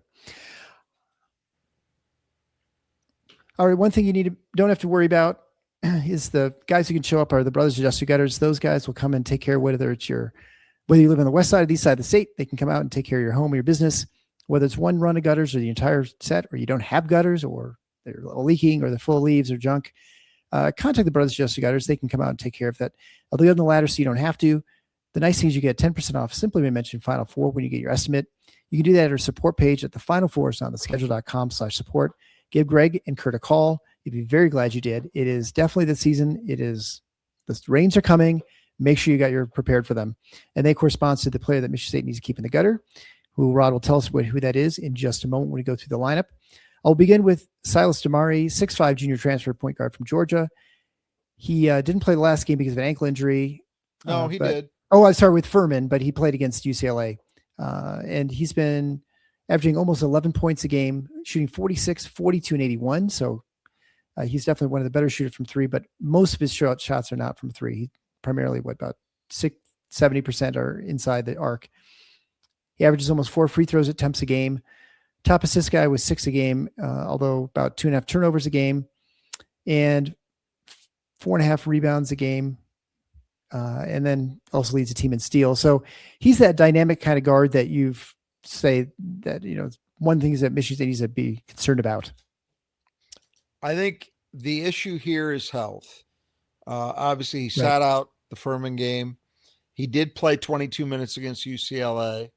All right, one thing you don't have to worry about is the guys who can show up are the Brothers Adjusted Gutters. Those guys will come and take care, whether you live on the west side or the east side of the state, they can come out and take care of your home or your business, whether it's one run of gutters or the entire set, or you don't have gutters, or they're leaking, or they're full of leaves or junk. Contact the Brothers Adjusted Gutters. They can come out and take care of that. I'll do it on the ladder so you don't have to. The nice thing is you get 10% off simply by mentioning Final Four when you get your estimate. You can do that at our support page at the Final Four. It's on the schedule.com/support. Give Greg and Kurt a call. You'd be very glad you did. It is definitely the season. The rains are coming. Make sure you're prepared for them. And they correspond to the player that Michigan State needs to keep in the gutter, who Rod will tell us who that is in just a moment when we go through the lineup. I'll begin with Silas Damari, 6'5" junior transfer point guard from Georgia. He didn't play the last game because of an ankle injury. No, he did. Oh, I'm sorry, with Furman, but he played against UCLA. And he's been averaging almost 11 points a game, shooting 46, 42, and 81. So he's definitely one of the better shooters from three, but most of his shots are not from three. He primarily, about 70% are inside the arc. He averages almost 4 free throws attempts a game. Top assist guy was 6 a game, although about 2.5 turnovers a game, and 4.5 rebounds a game. And then also leads the team in steals. So he's that dynamic kind of guard that you've say that, one thing is that Michigan State needs to be concerned about. I think the issue here is health. Obviously he sat out the Furman game. He did play 22 minutes against UCLA.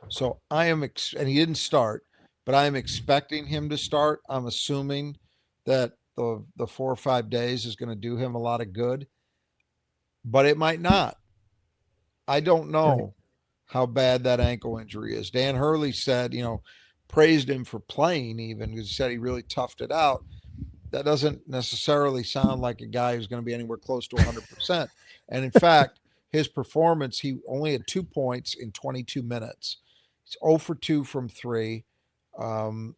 So and he didn't start, but I am expecting him to start. I'm assuming that the 4 or 5 days is going to do him a lot of good, but it might not. I don't know how bad that ankle injury is. Dan Hurley said, praised him for playing even, because he said he really toughed it out. That doesn't necessarily sound like a guy who's going to be anywhere close to 100%. And in fact, his performance, he only had 2 points in 22 minutes. He's 0 for 2 from 3, 2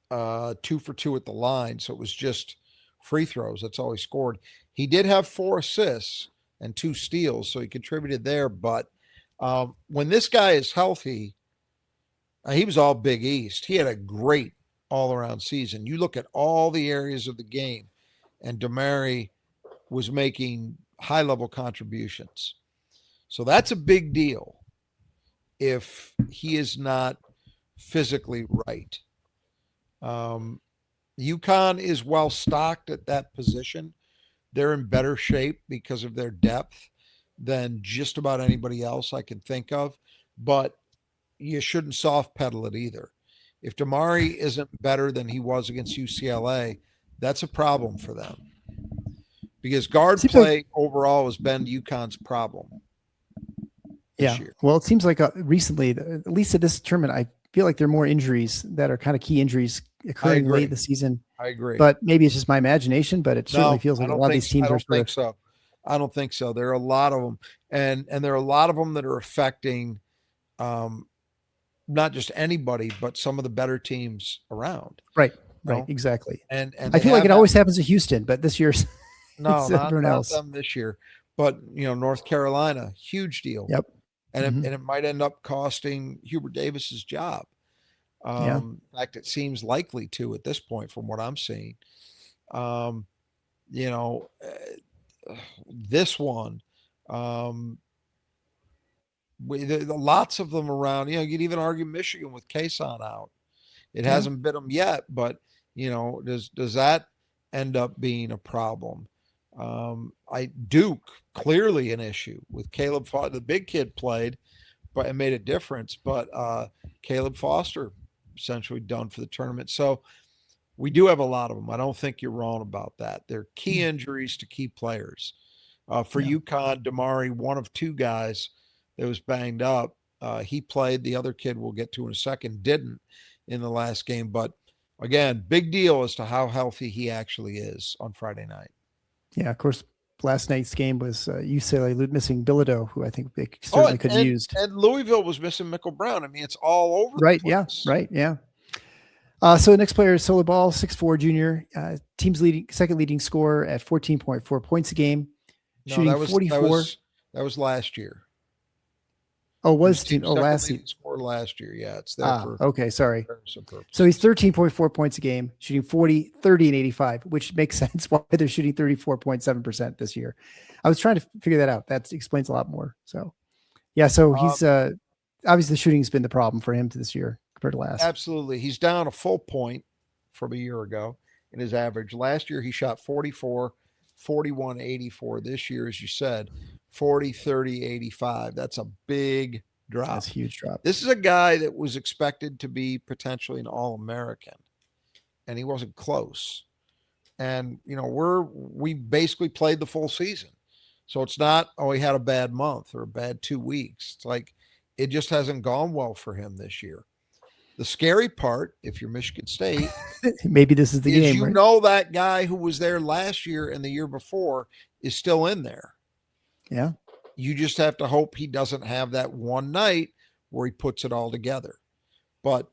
for 2 at the line. So it was just free throws. That's all he scored. He did have 4 assists and 2 steals, so he contributed there. But when this guy is healthy, he was all Big East. He had a great all-around season. You look at all the areas of the game, and Damari was making high-level contributions. So that's a big deal if he is not physically right. UConn is well stocked at that position. They're in better shape because of their depth than just about anybody else I can think of, but you shouldn't soft pedal it either. If Damari isn't better than he was against UCLA, that's a problem for them, because guard play overall has been UConn's problem. Year. Well, it seems like recently, at least at this tournament, I feel like there are more injuries that are kind of key injuries occurring late in the season. I agree. But maybe it's just my imagination, but it certainly feels like a lot of these teams I don't think so. I don't think so. There are a lot of them. And there are a lot of them that are affecting not just anybody, but some of the better teams around. Right. Exactly. And I feel like it always happens to Houston, but this year's not them this year. But North Carolina, huge deal. Yep. And it might end up costing Hubert Davis's job. In fact, it seems likely to at this point, from what I'm seeing. This one, lots of them around. You'd even argue Michigan with Kason out. It hasn't bit them yet, but does that end up being a problem? Duke, clearly an issue with Caleb Foster. The big kid played, but it made a difference. But Caleb Foster essentially done for the tournament. So we do have a lot of them. I don't think you're wrong about that. They're key injuries to key players. For UConn, Damari, one of 2 guys that was banged up. He played. The other kid we'll get to in a second didn't in the last game. But again, big deal as to how healthy he actually is on Friday night. Yeah, of course, last night's game was UCLA missing Bilodeau, who I think they certainly could have used. And Louisville was missing Michael Brown. I mean, it's all over the place. Yeah. So the next player is Solo Ball, 6'4" junior, team's second leading scorer at 14.4 points a game, shooting 44. That was last year. Oh, last season. Score last year. Yeah, it's there. Okay, sorry. So he's 13.4 points a game, shooting 40, 30, and 85, which makes sense why they're shooting 34.7% this year. I was trying to figure that out. That explains a lot more. So, so he's obviously the shooting's been the problem for him this year compared to last. Absolutely. He's down a full point from a year ago in his average. Last year, he shot 44, 41, 84. This year, as you said, 40, 30, 85. That's a big drop. That's a huge drop. This is a guy that was expected to be potentially an All-American, and he wasn't close. And, we basically played the full season. So it's not, he had a bad month or a bad 2 weeks. It's like, it just hasn't gone well for him this year. The scary part, if you're Michigan State, Maybe this is the is game, right? that guy who was there last year and the year before is still in there. Yeah. You just have to hope he doesn't have that one night where he puts it all together. But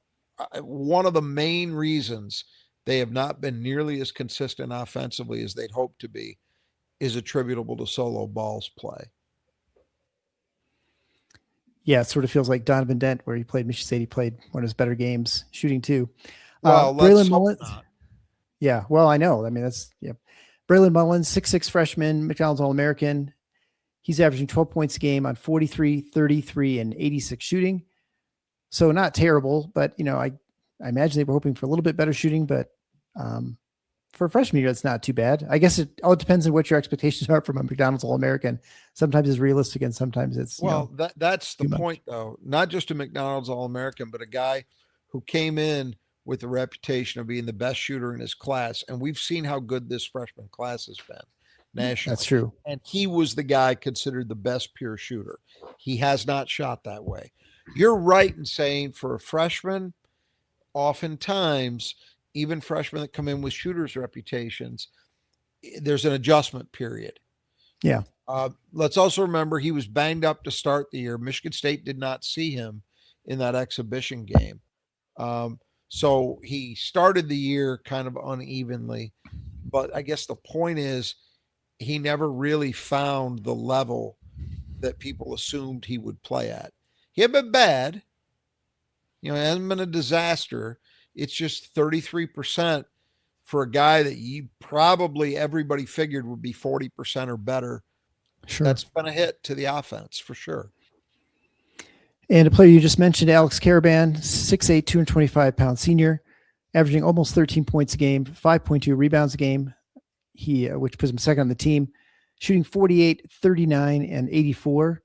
one of the main reasons they have not been nearly as consistent offensively as they'd hoped to be is attributable to Solo Ball's play. Yeah, it sort of feels like Donovan Dent, where he played Michigan State. He played one of his better games shooting too. Well, Braylon Mullins. Yeah, well, I know. I mean, Braylon Mullins, 6'6" freshman, McDonald's All-American. He's averaging 12 points a game on 43, 33, and 86 shooting. So not terrible, but I imagine they were hoping for a little bit better shooting, but for a freshman year, that's not too bad. I guess it all depends on what your expectations are from a McDonald's All-American. Sometimes it's realistic and sometimes it's, that's the point though. Not just a McDonald's All-American, but a guy who came in with the reputation of being the best shooter in his class. And we've seen how good this freshman class has been nationally. That's true. And he was the guy considered the best pure shooter. He has not shot that way. You're right in saying for a freshman, oftentimes, even freshmen that come in with shooters' reputations, there's an adjustment period. Yeah. Let's also remember he was banged up to start the year. Michigan State did not see him in that exhibition game. So he started the year kind of unevenly. But I guess the point is he never really found the level that people assumed he would play at. He had been bad. It hasn't been a disaster. It's just 33% for a guy that everybody figured would be 40% or better. Sure. That's been a hit to the offense for sure. And a player you just mentioned, Alex Karaban, 6'8", 225-pound senior, averaging almost 13 points a game, 5.2 rebounds a game, which puts him second on the team, shooting 48, 39, and 84.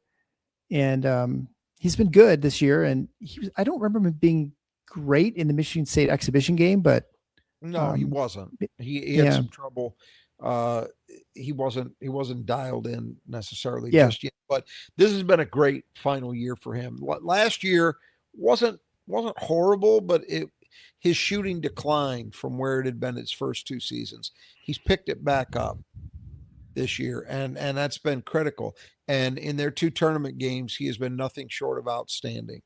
And he's been good this year. And I don't remember him being great in the Michigan State exhibition game, but no, he wasn't. He had some trouble. He wasn't dialed in necessarily just yet, but this has been a great final year for him. Last year wasn't horrible, but his shooting declined from where it had been its first two seasons. He's picked it back up this year, and that's been critical. And in their two tournament games, he has been nothing short of outstanding.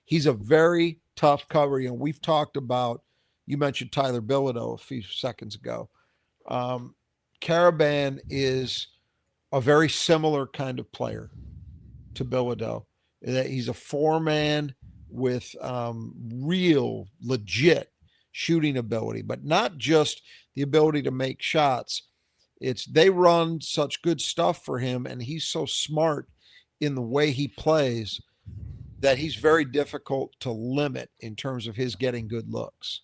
He's a very tough cover. We've talked about, you mentioned Tyler Bilodeau a few seconds ago. Karaban is a very similar kind of player to Bilodeau. He's a four-man with real, legit shooting ability, but not just the ability to make shots. They run such good stuff for him, and he's so smart in the way he plays that he's very difficult to limit in terms of his getting good looks.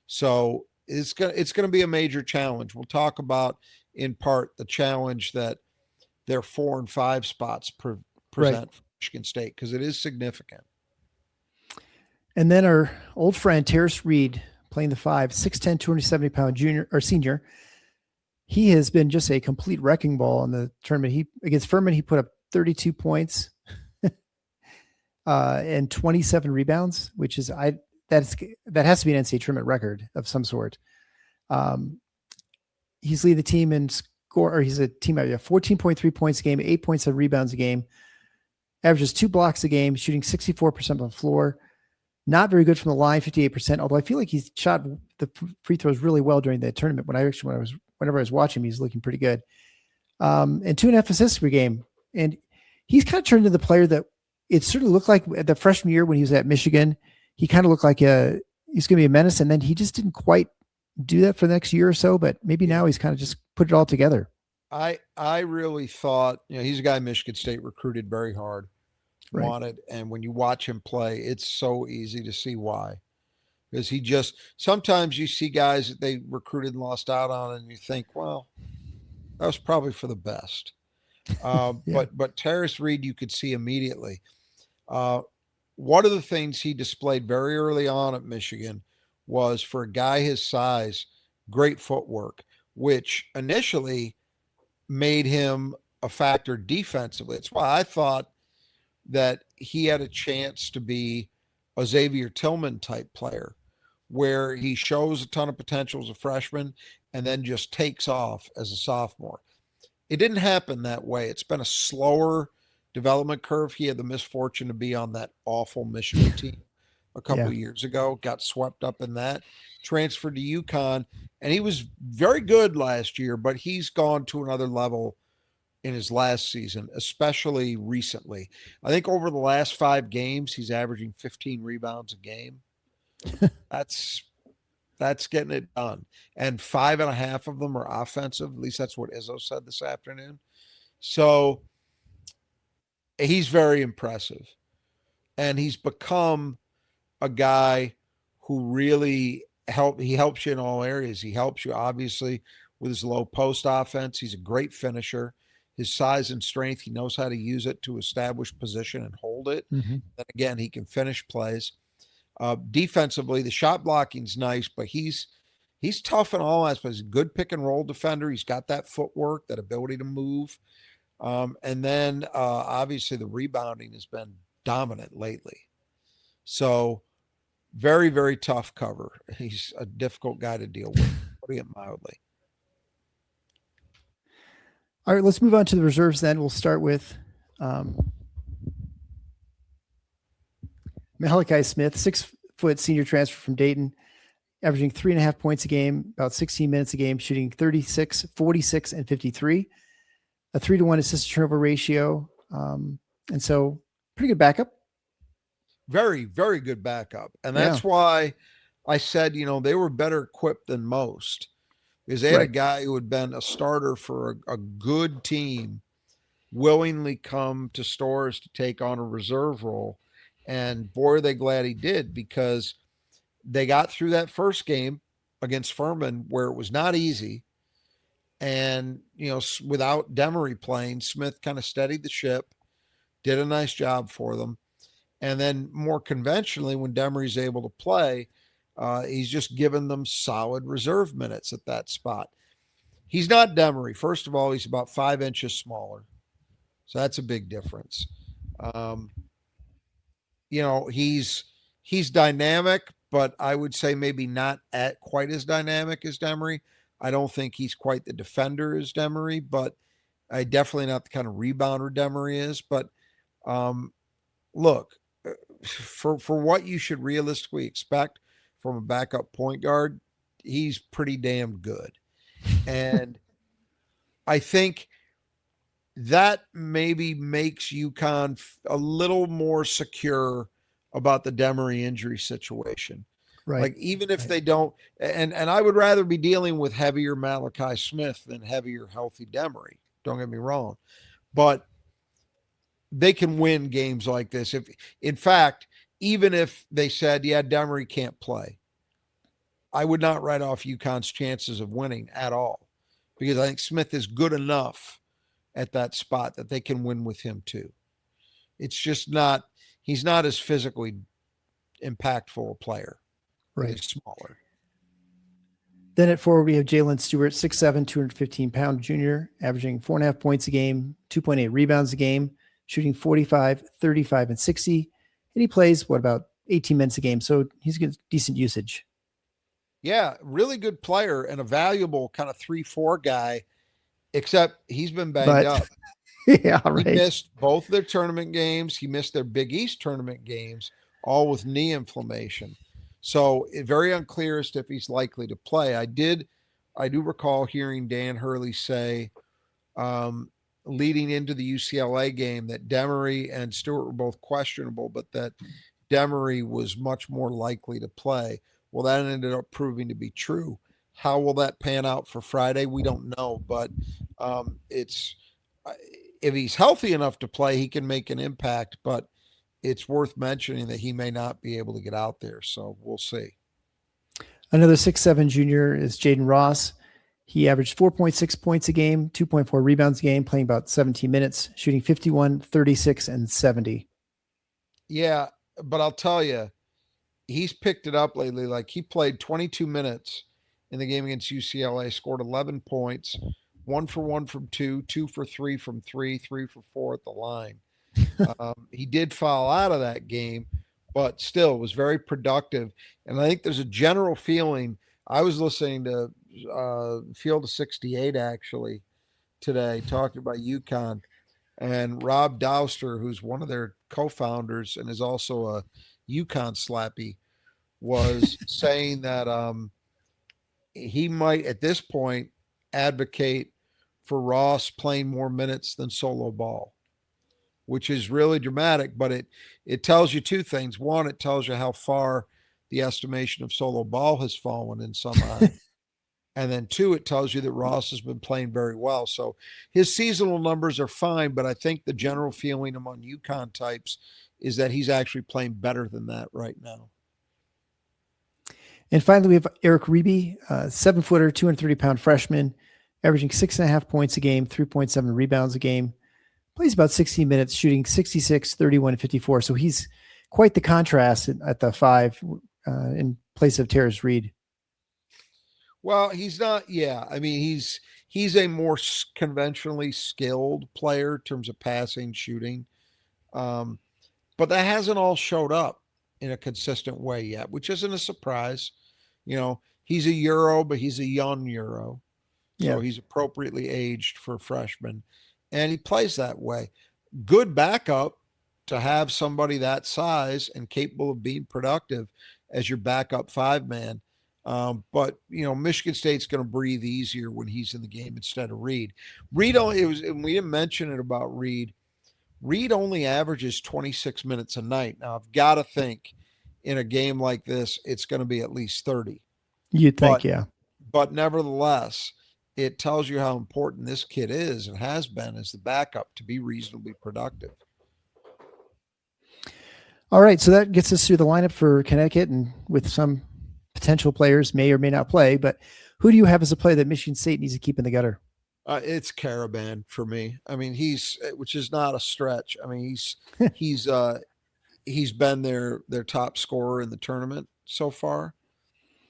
So it's going to be a major challenge. We'll talk about, in part, the challenge that their 4 and 5 spots present for Michigan State, because it is significant. And then our old friend Terrace Reed playing the 5, 6'10", 270-pound senior. He has been just a complete wrecking ball in the tournament. Against Furman, he put up 32 points and 27 rebounds, which is that has to be an NCAA tournament record of some sort. He's leading the team in score, or he's a team out 14.3 points a game, 8.7 rebounds a game, averages 2 blocks a game, shooting 64% on the floor. Not very good from the line, 58%. Although I feel like he's shot the free throws really well during the tournament. Whenever I was watching him, he's looking pretty good. And 2.5 assists per game. And he's kind of turned into the player that it certainly looked like at the freshman year when he was at Michigan. He kind of looked like he's going to be a menace. And then he just didn't quite do that for the next year or so. But maybe now he's kind of just put it all together. I really thought, he's a guy Michigan State recruited very hard, wanted. And when you watch him play, it's so easy to see why. Because sometimes you see guys that they recruited and lost out on, and you think, well, that was probably for the best. But Terrace Reed, you could see immediately. One of the things he displayed very early on at Michigan was, for a guy his size, great footwork, which initially made him a factor defensively. It's why I thought that he had a chance to be a Xavier Tillman type player where he shows a ton of potential as a freshman and then just takes off as a sophomore. It didn't happen that way. It's been a slower development curve. He had the misfortune to be on that awful Michigan team a couple of years ago, got swept up in that, transferred to UConn, and he was very good last year, but he's gone to another level in his last season, especially recently. I think over the last 5 games, he's averaging 15 rebounds a game. That's getting it done. And 5.5 of them are offensive. At least that's what Izzo said this afternoon. So he's very impressive. And he's become a guy who really helps you in all areas. He helps you, obviously, with his low post offense. He's a great finisher. His size and strength, he knows how to use it to establish position and hold it. Mm-hmm. And again, he can finish plays. Defensively, the shot blocking's nice, but he's tough in all aspects. He's a good pick and roll defender. He's got that footwork, that ability to move. And then obviously the rebounding has been dominant lately. So very, very tough cover. He's a difficult guy to deal with, putting it mildly. All right, let's move on to the reserves then. We'll start with Malachi Smith, 6-foot senior transfer from Dayton, averaging 3.5 points a game, about 16 minutes a game, shooting 36, 46, and 53, a 3-to-1 assist turnover ratio. And so pretty good backup. Very, very good backup. And that's why I said, they were better equipped than most, because they had a guy who had been a starter for a good team willingly come to Storrs to take on a reserve role. And boy, are they glad he did, because they got through that first game against Furman where it was not easy. And, without Demery playing, Smith kind of steadied the ship, did a nice job for them. And then more conventionally, when Demery's able to play, he's just given them solid reserve minutes at that spot. He's not Demery. First of all, he's about 5 inches smaller. So that's a big difference. He's dynamic, but I would say maybe not quite as dynamic as Demery. I don't think he's quite the defender as Demery, but definitely not the kind of rebounder Demery is. But look, for what you should realistically expect from a backup point guard, he's pretty damn good. And I think that maybe makes UConn a little more secure about the Demery injury situation. Right. Like, even if they don't, and I would rather be dealing with heavier Malachi Smith than heavier healthy Demery. Don't get me wrong. But they can win games like this. In fact, even if they said, Demery can't play, I would not write off UConn's chances of winning at all, because I think Smith is good enough at that spot that they can win with him too. It's just he's not as physically impactful a player. Right. He's smaller. Then at forward, we have Jalen Stewart, 6'7", 215-pound junior, averaging 4.5 points a game, 2.8 rebounds a game, shooting 45, 35, and 60. And he plays, about 18 minutes a game. So he's got decent usage. Yeah, really good player and a valuable kind of 3-4 guy, except he's been banged up. Yeah, right. He missed both their tournament games. He missed their Big East tournament games, all with knee inflammation. So it's very unclear as to if he's likely to play. I do recall hearing Dan Hurley say, leading into the UCLA game, that Demery and Stewart were both questionable, but that Demery was much more likely to play. Well, that ended up proving to be true. How will that pan out for Friday? We don't know, but if he's healthy enough to play, he can make an impact, but it's worth mentioning that he may not be able to get out there. So we'll see. Another 6'7" junior is Jaden Ross. He averaged 4.6 points a game, 2.4 rebounds a game, playing about 17 minutes, shooting 51, 36, and 70. Yeah, but I'll tell you, he's picked it up lately. Like, he played 22 minutes in the game against UCLA, scored 11 points, 1 for 1 from 2, 2 for 3 from 3, 3 for 4 at the line. He did foul out of that game, but still was very productive. And I think there's a general feeling. I was listening to Field of 68 actually today, talking about UConn, and Rob Douster, who's one of their co-founders and is also a UConn slappy, was saying that he might at this point advocate for Ross playing more minutes than solo ball, which is really dramatic, but it tells you two things. One, it tells you how far the estimation of solo ball has fallen in some eyes. And then two, it tells you that Ross has been playing very well. So his seasonal numbers are fine, but I think the general feeling among UConn types is that he's actually playing better than that right now. And finally, we have Eric Reeby, 7-footer, 230-pound freshman, averaging 6.5 points a game, 3.7 rebounds a game. Plays about 16 minutes, shooting 66, 31, and 54. So he's quite the contrast at the 5 in place of Terrace Reed. Well, he's not. Yeah, I mean, he's a more conventionally skilled player in terms of passing, shooting, but that hasn't all showed up in a consistent way yet, which isn't a surprise. You know, he's a Euro, but he's a young Euro, so he's appropriately aged for a freshman, and he plays that way. Good backup to have somebody that size and capable of being productive as your backup 5-man. But you know, Michigan State's going to breathe easier when he's in the game instead of Reed. Reed only, and we didn't mention it about Reed. Reed only averages 26 minutes a night. Now I've got to think in a game like this, it's going to be at least 30. You'd think, yeah. But nevertheless, it tells you how important this kid is and has been as the backup to be reasonably productive. All right, so that gets us through the lineup for Connecticut, and with some potential players may or may not play, but who do you have as a player that Michigan State needs to keep in the gutter? It's Karaban for me. I mean, which is not a stretch. I mean, he's been their top scorer in the tournament so far.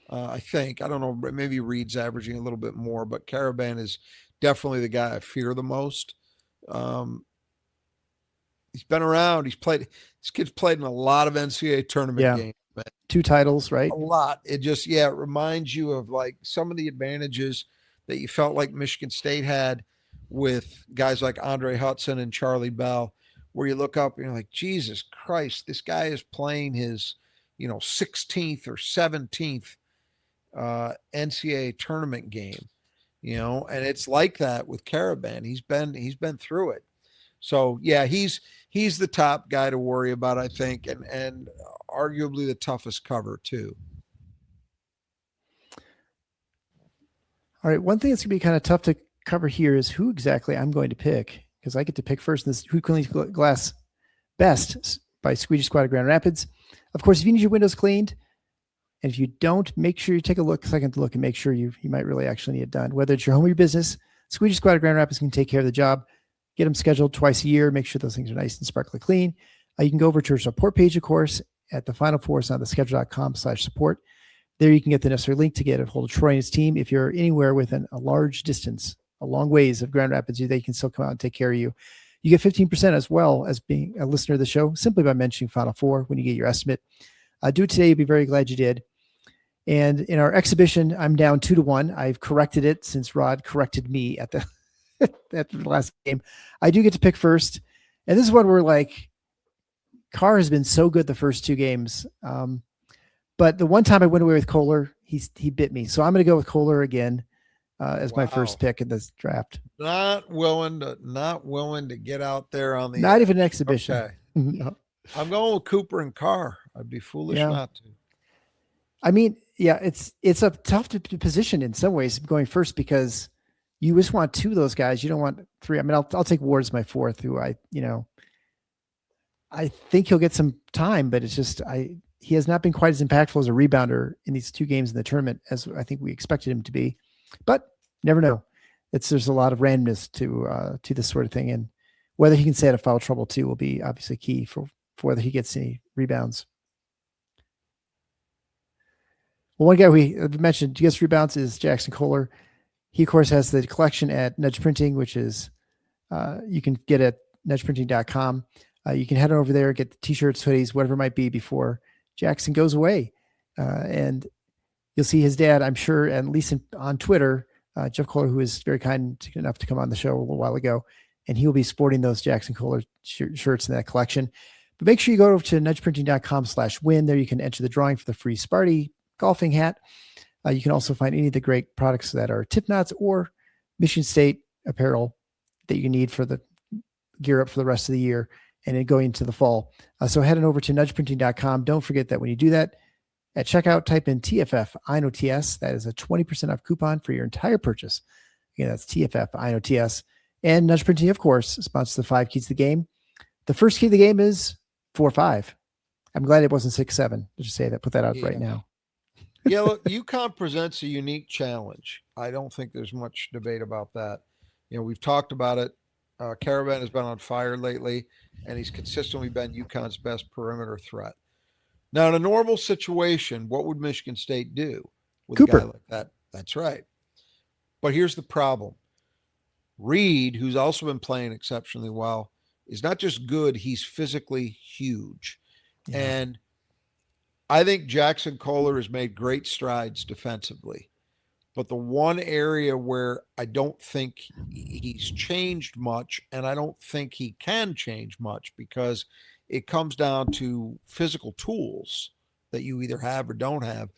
I think, I don't know, maybe Reed's averaging a little bit more, but Karaban is definitely the guy I fear the most. He's been around. This kid's played in a lot of NCAA tournament games. Man. 2 titles, right? A lot. It reminds you of like some of the advantages that you felt like Michigan State had with guys like Andre Hudson and Charlie Bell, where you look up and you're like, Jesus Christ, this guy is playing his, 16th or 17th NCAA tournament game, and it's like that with Karaban. He's been through it. So yeah, he's the top guy to worry about, I think, and arguably the toughest cover too. All right. One thing that's going to be kind of tough to cover here is who exactly I'm going to pick, because I get to pick first in this Who Cleans Glass Best by Squeegee Squad of Grand Rapids. Of course, if you need your windows cleaned, and if you don't, make sure you take a second to look and make sure you might really actually need it done. Whether it's your home or your business, Squeegee Squad of Grand Rapids can take care of the job. Get them scheduled twice a year. Make sure those things are nice and sparkly clean. You can go over to our support page, of course, at the Final Four on theschedule.com/support. There you can get the necessary link to get a hold of Troy and his team. If you're anywhere within a large distance, a long ways of Grand Rapids, they can still come out and take care of you. You get 15% as well as being a listener of the show simply by mentioning Final Four when you get your estimate. Do it today. You'll be very glad you did. And in our exhibition, I'm down 2-1. I've corrected it since Rod corrected me at the at the last game. I do get to pick first. And this is what we're like. Carr has been so good the first 2 games. But the one time I went away with Kohler, he bit me. So I'm going to go with Kohler again as my first pick in this draft. Not willing to get out there on the not even an exhibition. Okay. No. I'm going with Cooper and Carr. I'd be foolish not to. I mean, yeah, it's a tough position in some ways going first, because you just want 2 of those guys. You don't want 3. I mean, I'll take Ward as my 4th, who I think he'll get some time, but it's just he has not been quite as impactful as a rebounder in these 2 games in the tournament as I think we expected him to be. But never know. There's a lot of randomness to this sort of thing, and whether he can stay out of foul trouble too will be obviously key for whether he gets any rebounds. Well, one guy we mentioned who gets rebounds is Jackson Kohler. He, of course, has the collection at Nudge Printing, which is you can get at nudgeprinting.com. You can head on over there, get the t-shirts, hoodies, whatever it might be before Jackson goes away. And you'll see his dad, I'm sure, at least on Twitter, Jeff Kohler, who was very kind enough to come on the show a little while ago, and he will be sporting those Jackson Kohler shirts in that collection. But make sure you go over to nudgeprinting.com/win. There you can enter the drawing for the free Sparty golfing hat. You can also find any of the great products that are tip knots or Michigan State apparel that you need for the gear up for the rest of the year and then going into the fall. So head on over to nudgeprinting.com. Don't forget that when you do that, at checkout, type in TFF INOTS. That is a 20% off coupon for your entire purchase. Again, that's TFF INOTS. And Nudge Printing, of course, sponsors the 5 keys to the game. The first key of the game is 4-5. I'm glad it wasn't 6-7. Let's just say that, put that out right now. Yeah, look, UConn presents a unique challenge. I don't think there's much debate about that. We've talked about it. Karaban has been on fire lately, and he's consistently been UConn's best perimeter threat. Now, in a normal situation, what would Michigan State do with Cooper. a guy like that? That's right. But here's the problem. Reed, who's also been playing exceptionally well, is not just good, he's physically huge. Yeah. And I think Jackson Kohler has made great strides defensively. But the one area where I don't think he's changed much, and I don't think he can change much because it comes down to physical tools that you either have or don't have,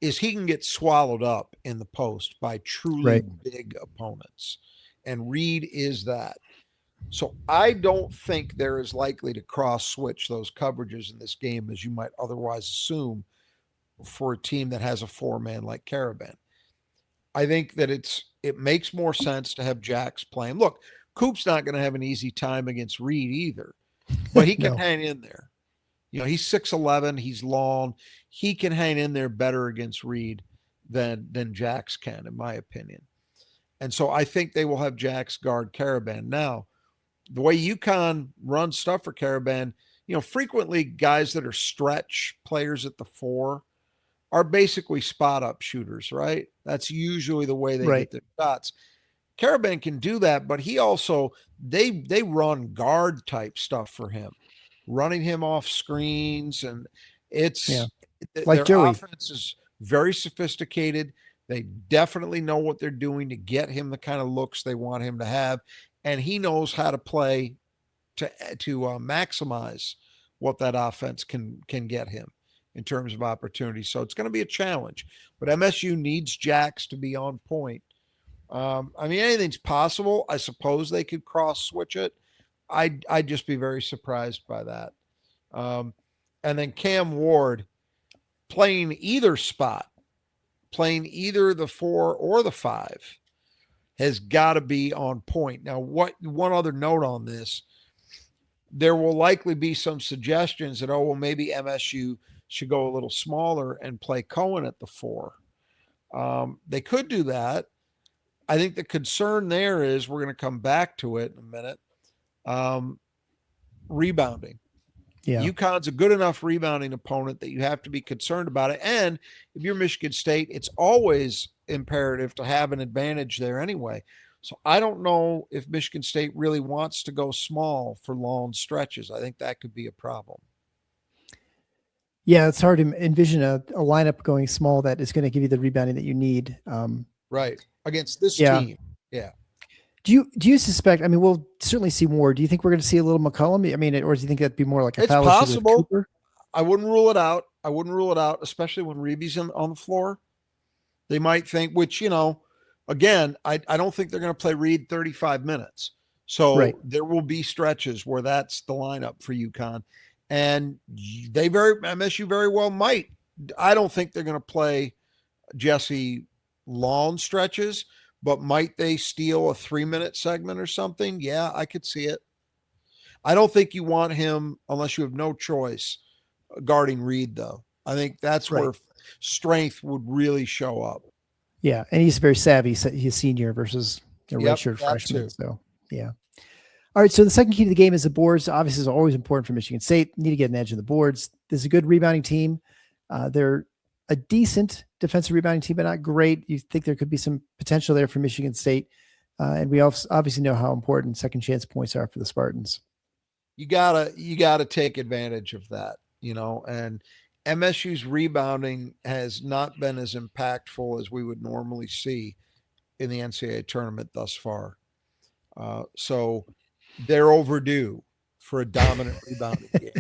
is he can get swallowed up in the post by truly big opponents. And Reed is that. So I don't think they're as likely to cross switch those coverages in this game as you might otherwise assume for a team that has a 4-man like Karaban. I think that it makes more sense to have Jax playing. Look, Coop's not going to have an easy time against Reed either, but he can hang in there. He's 6'11", he's long. He can hang in there better against Reed than Jax can, in my opinion. And so I think they will have Jax guard Karaban. Now, the way UConn runs stuff for Karaban, frequently guys that are stretch players at the 4 are basically spot-up shooters, right? That's usually the way they get their shots. Karaban can do that, but he also, they run guard-type stuff for him, running him off screens, and it's like their Joey. Offense is very sophisticated. They definitely know what they're doing to get him the kind of looks they want him to have, and he knows how to play to maximize what that offense can get him in terms of opportunity. So it's going to be a challenge, but MSU needs Jax to be on point. Anything's possible. I suppose they could cross switch it. I'd just be very surprised by that. And then Cam Ward playing either spot, playing either the 4 or the 5, has got to be on point. Now, one other note on this, there will likely be some suggestions that, maybe MSU should go a little smaller and play Cohen at the 4. They could do that. I think the concern there is, we're going to come back to it in a minute, rebounding. Yeah. UConn's a good enough rebounding opponent that you have to be concerned about it. And if you're Michigan State, it's always imperative to have an advantage there anyway. So I don't know if Michigan State really wants to go small for long stretches. I think that could be a problem. Yeah, it's hard to envision a lineup going small that is going to give you the rebounding that you need. Right. Against this team. Yeah. Do you suspect, we'll certainly see more. Do you think we're going to see a little McCollum? Or do you think that'd be more like a it's possible. I wouldn't rule it out. Especially when Reeby's on the floor. They might think, which, again, I don't think they're going to play Reed 35 minutes. So there will be stretches where that's the lineup for UConn. And MSU very well might. I don't think they're going to play Jesse long stretches, but might they steal a 3-minute segment or something? Yeah, I could see it. I don't think you want him, unless you have no choice, guarding Reed, though. I think that's where strength would really show up. Yeah, and he's very savvy. He's senior versus a redshirt freshman. So, yeah. All right, so the second key to the game is the boards. Obviously, is always important for Michigan State. Need to get an edge on the boards. This is a good rebounding team. They're a decent defensive rebounding team, but not great. You think there could be some potential there for Michigan State. And we obviously know how important second chance points are for the Spartans. you gotta take advantage of that, and MSU's rebounding has not been as impactful as we would normally see in the NCAA tournament thus far. So they're overdue for a dominant rebounding game.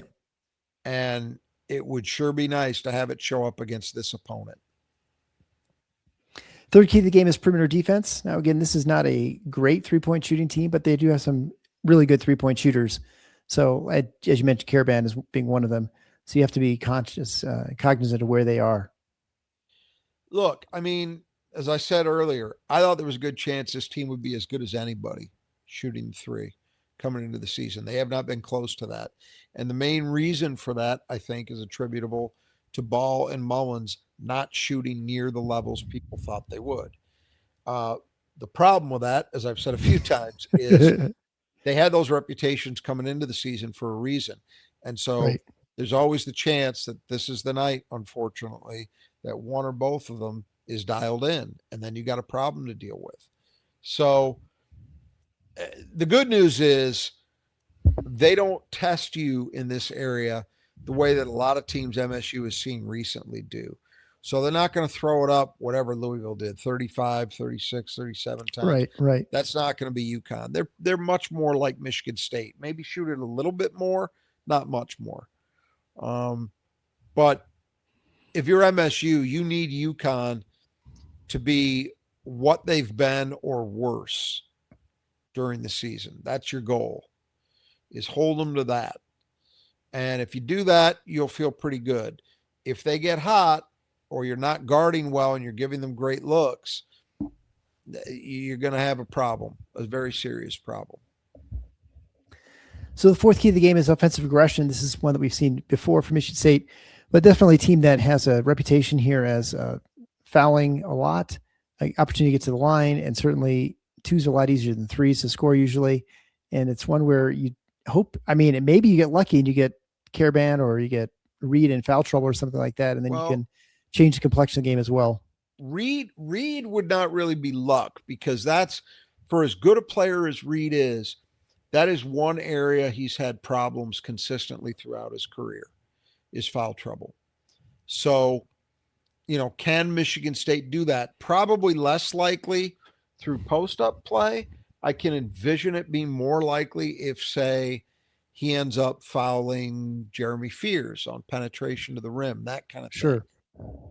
And it would sure be nice to have it show up against this opponent. Third key of the game is perimeter defense. Now, again, this is not a great three-point shooting team, but they do have some really good three-point shooters. So, as you mentioned, Karaban is being one of them. So you have to be cognizant of where they are. Look, I mean, as I said earlier, I thought there was a good chance this team would be as good as anybody shooting three coming into the season. They have not been close to that. And the main reason for that, I think, is attributable to Ball and Mullins not shooting near the levels people thought they would. The problem with that, as I've said a few times, is they had those reputations coming into the season for a reason. And so there's always the chance that this is the night, unfortunately, that one or both of them is dialed in, and then you got a problem to deal with. So the good news is they don't test you in this area the way that a lot of teams MSU has seen recently do. So they're not going to throw it up, whatever Louisville did, 35, 36, 37 times. Right. That's not going to be UConn. They're much more like Michigan State. Maybe shoot it a little bit more, not much more. But if you're MSU, you need UConn to be what they've been or worse during the season. That's your goal, is hold them to that. And if you do that, you'll feel pretty good. If they get hot or you're not guarding well and you're giving them great looks, you're going to have a problem, a very serious problem. So the fourth key of the game is offensive aggression. This is one that we've seen before from Michigan State, but definitely a team that has a reputation here as fouling a lot, opportunity to get to the line, and certainly twos are a lot easier than threes to score usually. And it's one where you hope, and maybe you get lucky and you get Karaban or you get Reed in foul trouble or something like that, and then you can change the complexion of the game as well. Reed would not really be luck, because that's, for as good a player as Reed is, that is one area he's had problems consistently throughout his career, is foul trouble. So, can Michigan State do that? Probably less likely through post-up play. I can envision it being more likely if, say, he ends up fouling Jeremy Fears on penetration to the rim, that kind of thing. Sure.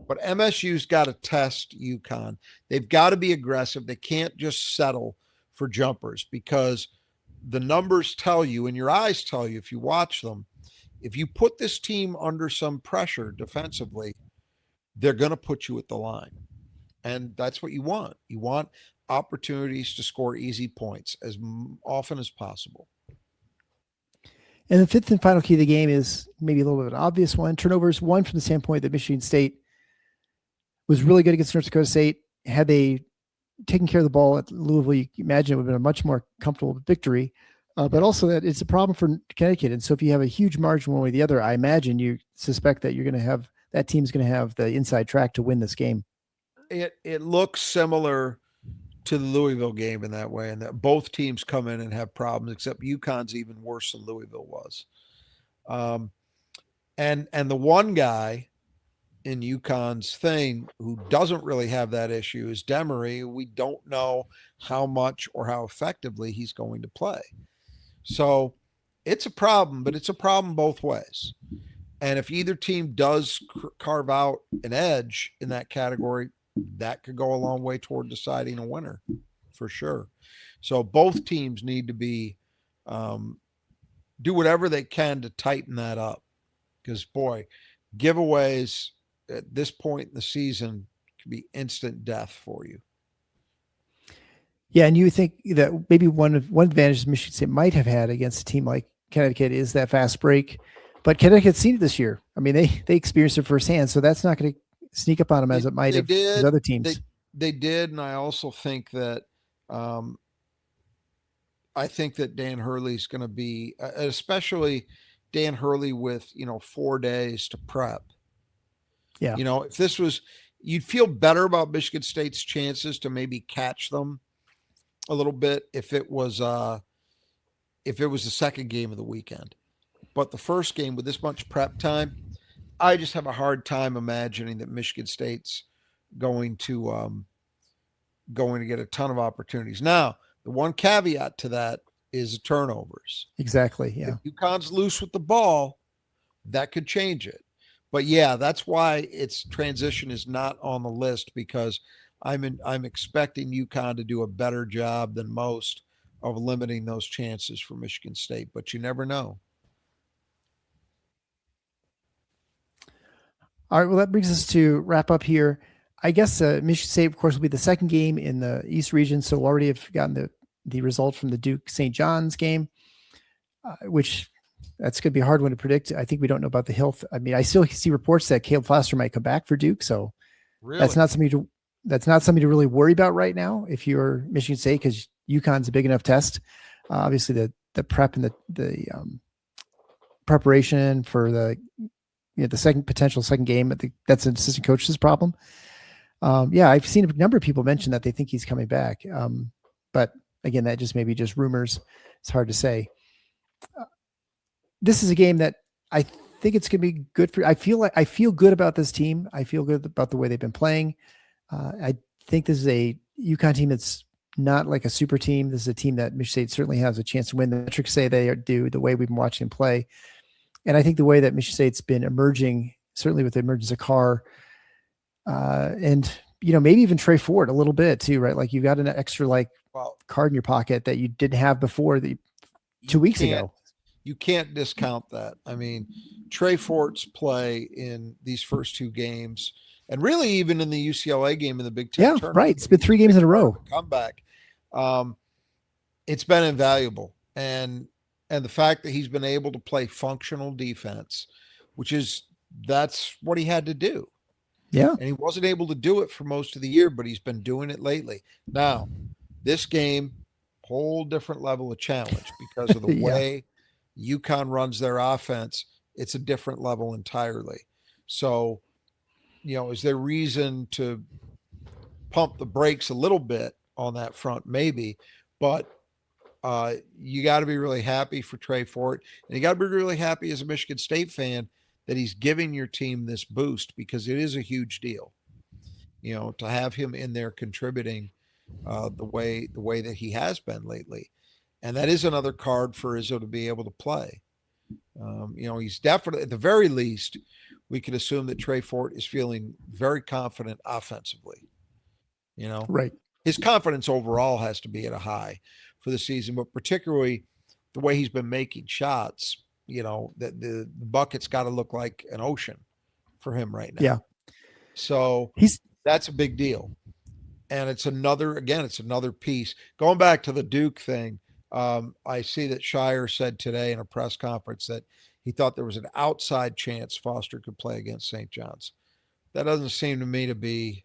But MSU's got to test UConn. They've got to be aggressive. They can't just settle for jumpers, because the numbers tell you, and your eyes tell you if you watch them, if you put this team under some pressure defensively, they're going to put you at the line. And that's what you want. You want opportunities to score easy points as often as possible. And the fifth and final key of the game is maybe a little bit of an obvious one. Turnovers, one from the standpoint that Michigan State was really good against North Dakota State. Had they taken care of the ball at Louisville, you imagine it would have been a much more comfortable victory. But also that it's a problem for Connecticut. And so if you have a huge margin one way or the other, I imagine you suspect that you're going to have, that team's going to have the inside track to win this game. It looks similar to the Louisville game in that way, and that both teams come in and have problems, except UConn's even worse than Louisville was. And the one guy in UConn's thing who doesn't really have that issue is Demery. We don't know how much or how effectively he's going to play. So it's a problem, but it's a problem both ways. And if either team does carve out an edge in that category, that could go a long way toward deciding a winner for sure. So both teams need to be, do whatever they can to tighten that up, because boy, giveaways at this point in the season can be instant death for you. Yeah. And you think that maybe one advantage Michigan State might have had against a team like Connecticut is that fast break, but Connecticut's seen it this year. They experienced it firsthand, so that's not going to sneak up on them as it might have with other teams. They did, and I also think that Dan Hurley's going to be, especially Dan Hurley with 4 days to prep. Yeah, if this was, you'd feel better about Michigan State's chances to maybe catch them a little bit if it was if it was the second game of the weekend. But the first game with this much prep time, I just have a hard time imagining that Michigan State's going to get a ton of opportunities. Now, the one caveat to that is the turnovers. Exactly. Yeah. If UConn's loose with the ball, that could change it. But yeah, that's why its transition is not on the list, because I'm expecting UConn to do a better job than most of limiting those chances for Michigan State. But you never know. All right. Well, that brings us to wrap up here. I guess Michigan State, of course, will be the second game in the East region. So we'll already have gotten the result from the Duke St. John's game, which that's going to be a hard one to predict. I think we don't know about the health. I mean, I still see reports that Caleb Foster might come back for Duke. So Really? that's not something to really worry about right now if you're Michigan State, because UConn's a big enough test. Obviously, the prep and the preparation for the potential second game. That's an assistant coach's problem. I've seen a number of people mention that they think he's coming back. But again, that just maybe just rumors. It's hard to say. This is a game that I think it's going to be good for. I feel good about this team. I feel good about the way they've been playing. I think this is a UConn team that's not like a super team. This is a team that Michigan State certainly has a chance to win. The metrics say they do, the way we've been watching them play. And I think the way that Michigan State's been emerging, certainly with the emergence of Carr, and maybe even Trey Ford a little bit too, right? Like you got an extra card in your pocket that you didn't have before 2 weeks ago. You can't discount that. I mean, Trey Fort's play in these first two games, and really even in the UCLA game in the Big Ten tournament. Right. It's been 3 games in a row. Comeback. It's been invaluable. And the fact that he's been able to play functional defense, that's what he had to do. Yeah. And he wasn't able to do it for most of the year, but he's been doing it lately. Now, this game, whole different level of challenge because of the way UConn runs their offense. It's a different level entirely. So, is there reason to pump the brakes a little bit on that front? Maybe, but you got to be really happy for Trey Fort, and you got to be really happy as a Michigan State fan that he's giving your team this boost, because it is a huge deal, to have him in there contributing the way that he has been lately. And that is another card for Izzo to be able to play. He's definitely, at the very least, we can assume that Trey Fort is feeling very confident offensively. Right. His confidence overall has to be at a high for the season, but particularly the way he's been making shots, that the bucket's got to look like an ocean for him right now. Yeah. So that's a big deal. And it's another piece. Going back to the Duke thing, I see that Shire said today in a press conference that he thought there was an outside chance Foster could play against St. John's. That doesn't seem to me to be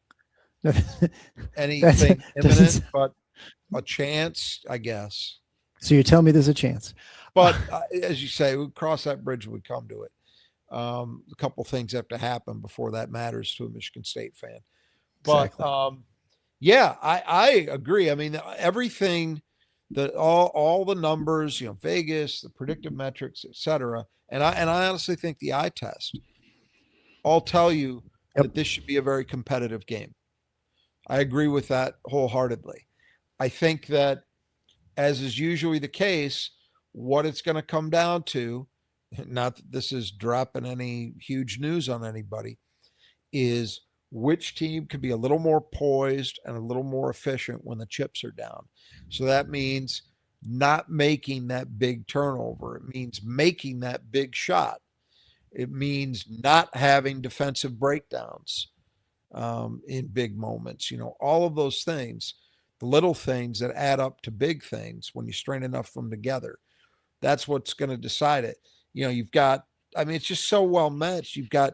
anything imminent, but a chance, I guess. So you're telling me there's a chance. But as you say, we'll cross that bridge when we come to it. A couple things have to happen before that matters to a Michigan State fan. But exactly. I agree. I mean, everything that all the numbers, Vegas, the predictive metrics, et cetera. And I honestly think the eye test all tell you that this should be a very competitive game. I agree with that wholeheartedly. I think that, as is usually the case, what it's going to come down to, not that this is dropping any huge news on anybody, is which team could be a little more poised and a little more efficient when the chips are down. So that means not making that big turnover. It means making that big shot. It means not having defensive breakdowns in big moments. All of those things, the little things that add up to big things when you strain enough of them together. That's what's going to decide it. You've got, it's just so well matched. You've got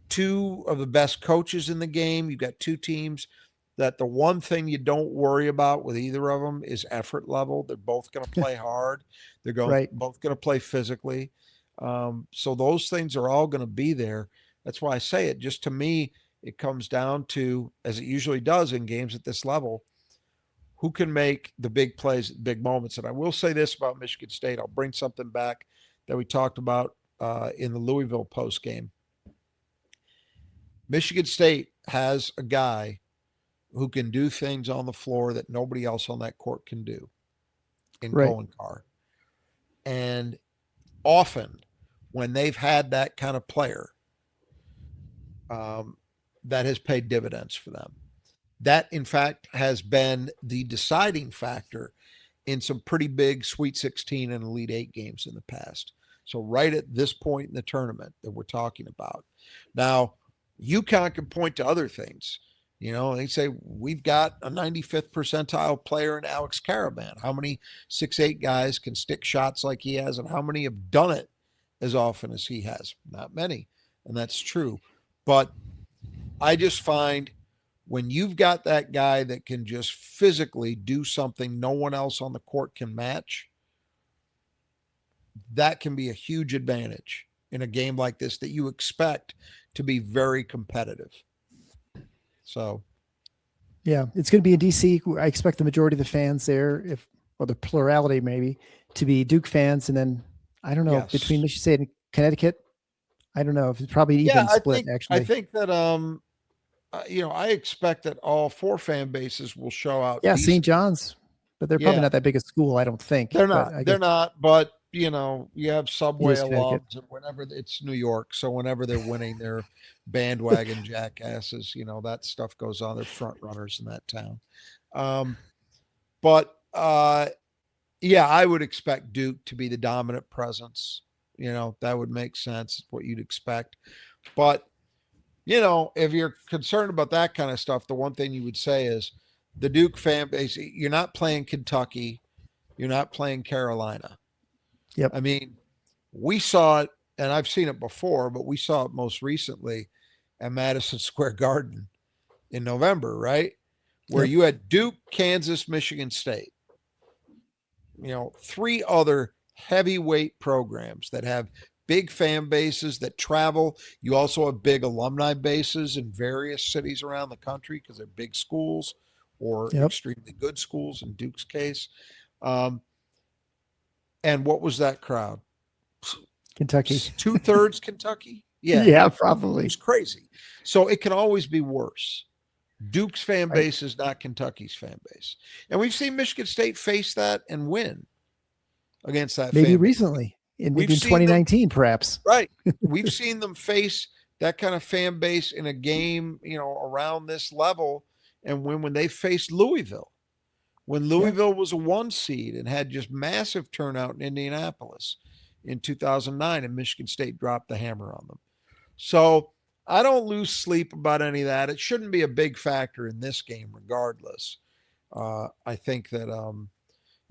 two of the best coaches in the game. You've got two teams that the one thing you don't worry about with either of them is effort level. They're both going to play hard. They're both going to play physically. So those things are all going to be there. That's why I say it. Just to me, it comes down to, as it usually does in games at this level, who can make the big plays, big moments. And I will say this about Michigan State. I'll bring something back that we talked about in the Louisville post game. Michigan State has a guy who can do things on the floor that nobody else on that court can do in Cohen Carr. And often when they've had that kind of player, that has paid dividends for them. That, in fact, has been the deciding factor in some pretty big Sweet 16 and Elite 8 games in the past. So right at this point in the tournament that we're talking about. Now, UConn can point to other things. You know, they say, we've got a 95th percentile player in Alex Karaban. How many 6'8" guys can stick shots like he has, and how many have done it as often as he has? Not many, and that's true. But I just find when you've got that guy that can just physically do something no one else on the court can match, that can be a huge advantage in a game like this that you expect to be very competitive. So, yeah, it's going to be in DC. I expect the majority of the fans there, or the plurality maybe, to be Duke fans. And then I don't know, between Michigan State and Connecticut, I don't know if it's probably even split. Actually, I think that I expect that all four fan bases will show out. Yeah, St. John's, but they're probably not that big a school. I don't think they're not. They're not. But you have Subway alums, and whenever it's New York, so whenever they're winning, they're bandwagon jackasses. That stuff goes on. They're front runners in that town. I would expect Duke to be the dominant presence. That would make sense. What you'd expect, but if you're concerned about that kind of stuff, the one thing you would say is the Duke fan base. You're not playing Kentucky. You're not playing Carolina. Yep. I mean, we saw it, and I've seen it before, but we saw it most recently at Madison Square Garden in November, right? Where you had Duke, Kansas, Michigan State. Three other heavyweight programs that have big fan bases that travel. You also have big alumni bases in various cities around the country because they're big schools or extremely good schools in Duke's case. And what was that crowd? Kentucky. 2/3 Kentucky? Yeah, probably. It's crazy. So it can always be worse. Duke's fan base is not Kentucky's fan base. And we've seen Michigan State face that and win against that maybe fan base. Recently. In 2019, perhaps. Right. We've seen them face that kind of fan base in a game, around this level. And when they faced Louisville, when Louisville was a 1 seed and had just massive turnout in Indianapolis in 2009, and Michigan State dropped the hammer on them. So I don't lose sleep about any of that. It shouldn't be a big factor in this game regardless. I think that,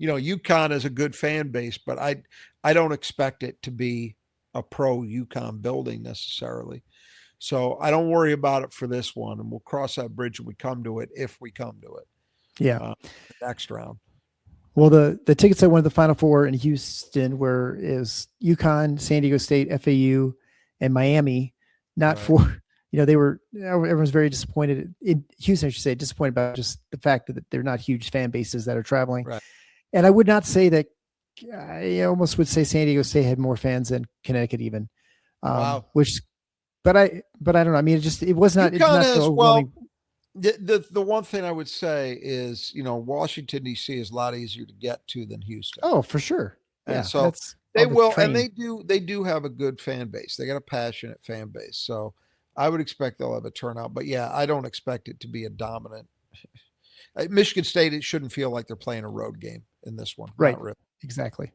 UConn is a good fan base, but I don't expect it to be a pro UConn building necessarily. So I don't worry about it for this one, and we'll cross that bridge when we come to it, if we come to it. Yeah. Next round. Well, the tickets that went to the Final Four in Houston is UConn, San Diego State, FAU, and Miami. Not for, everyone's very disappointed in Houston, I should say, disappointed about just the fact that they're not huge fan bases that are traveling. Right. And I would not say that, I almost would say San Diego State had more fans than Connecticut even. Wow. But I don't know. I mean, it was not. It's not so overwhelming. The one thing I would say is, Washington D.C. is a lot easier to get to than Houston. Oh, for sure. And so they will, and they do have a good fan base. They got a passionate fan base. So I would expect they'll have a turnout. But yeah, I don't expect it to be a dominant. Michigan State, it shouldn't feel like they're playing a road game in this one. Right. Not really. Exactly.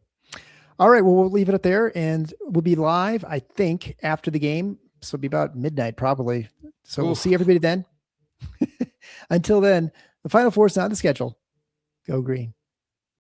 All right. Well, we'll leave it up there, and we'll be live, I think, after the game. So it'll be about midnight probably. So we'll see everybody then. Until then, the Final Four is not on the schedule. Go green.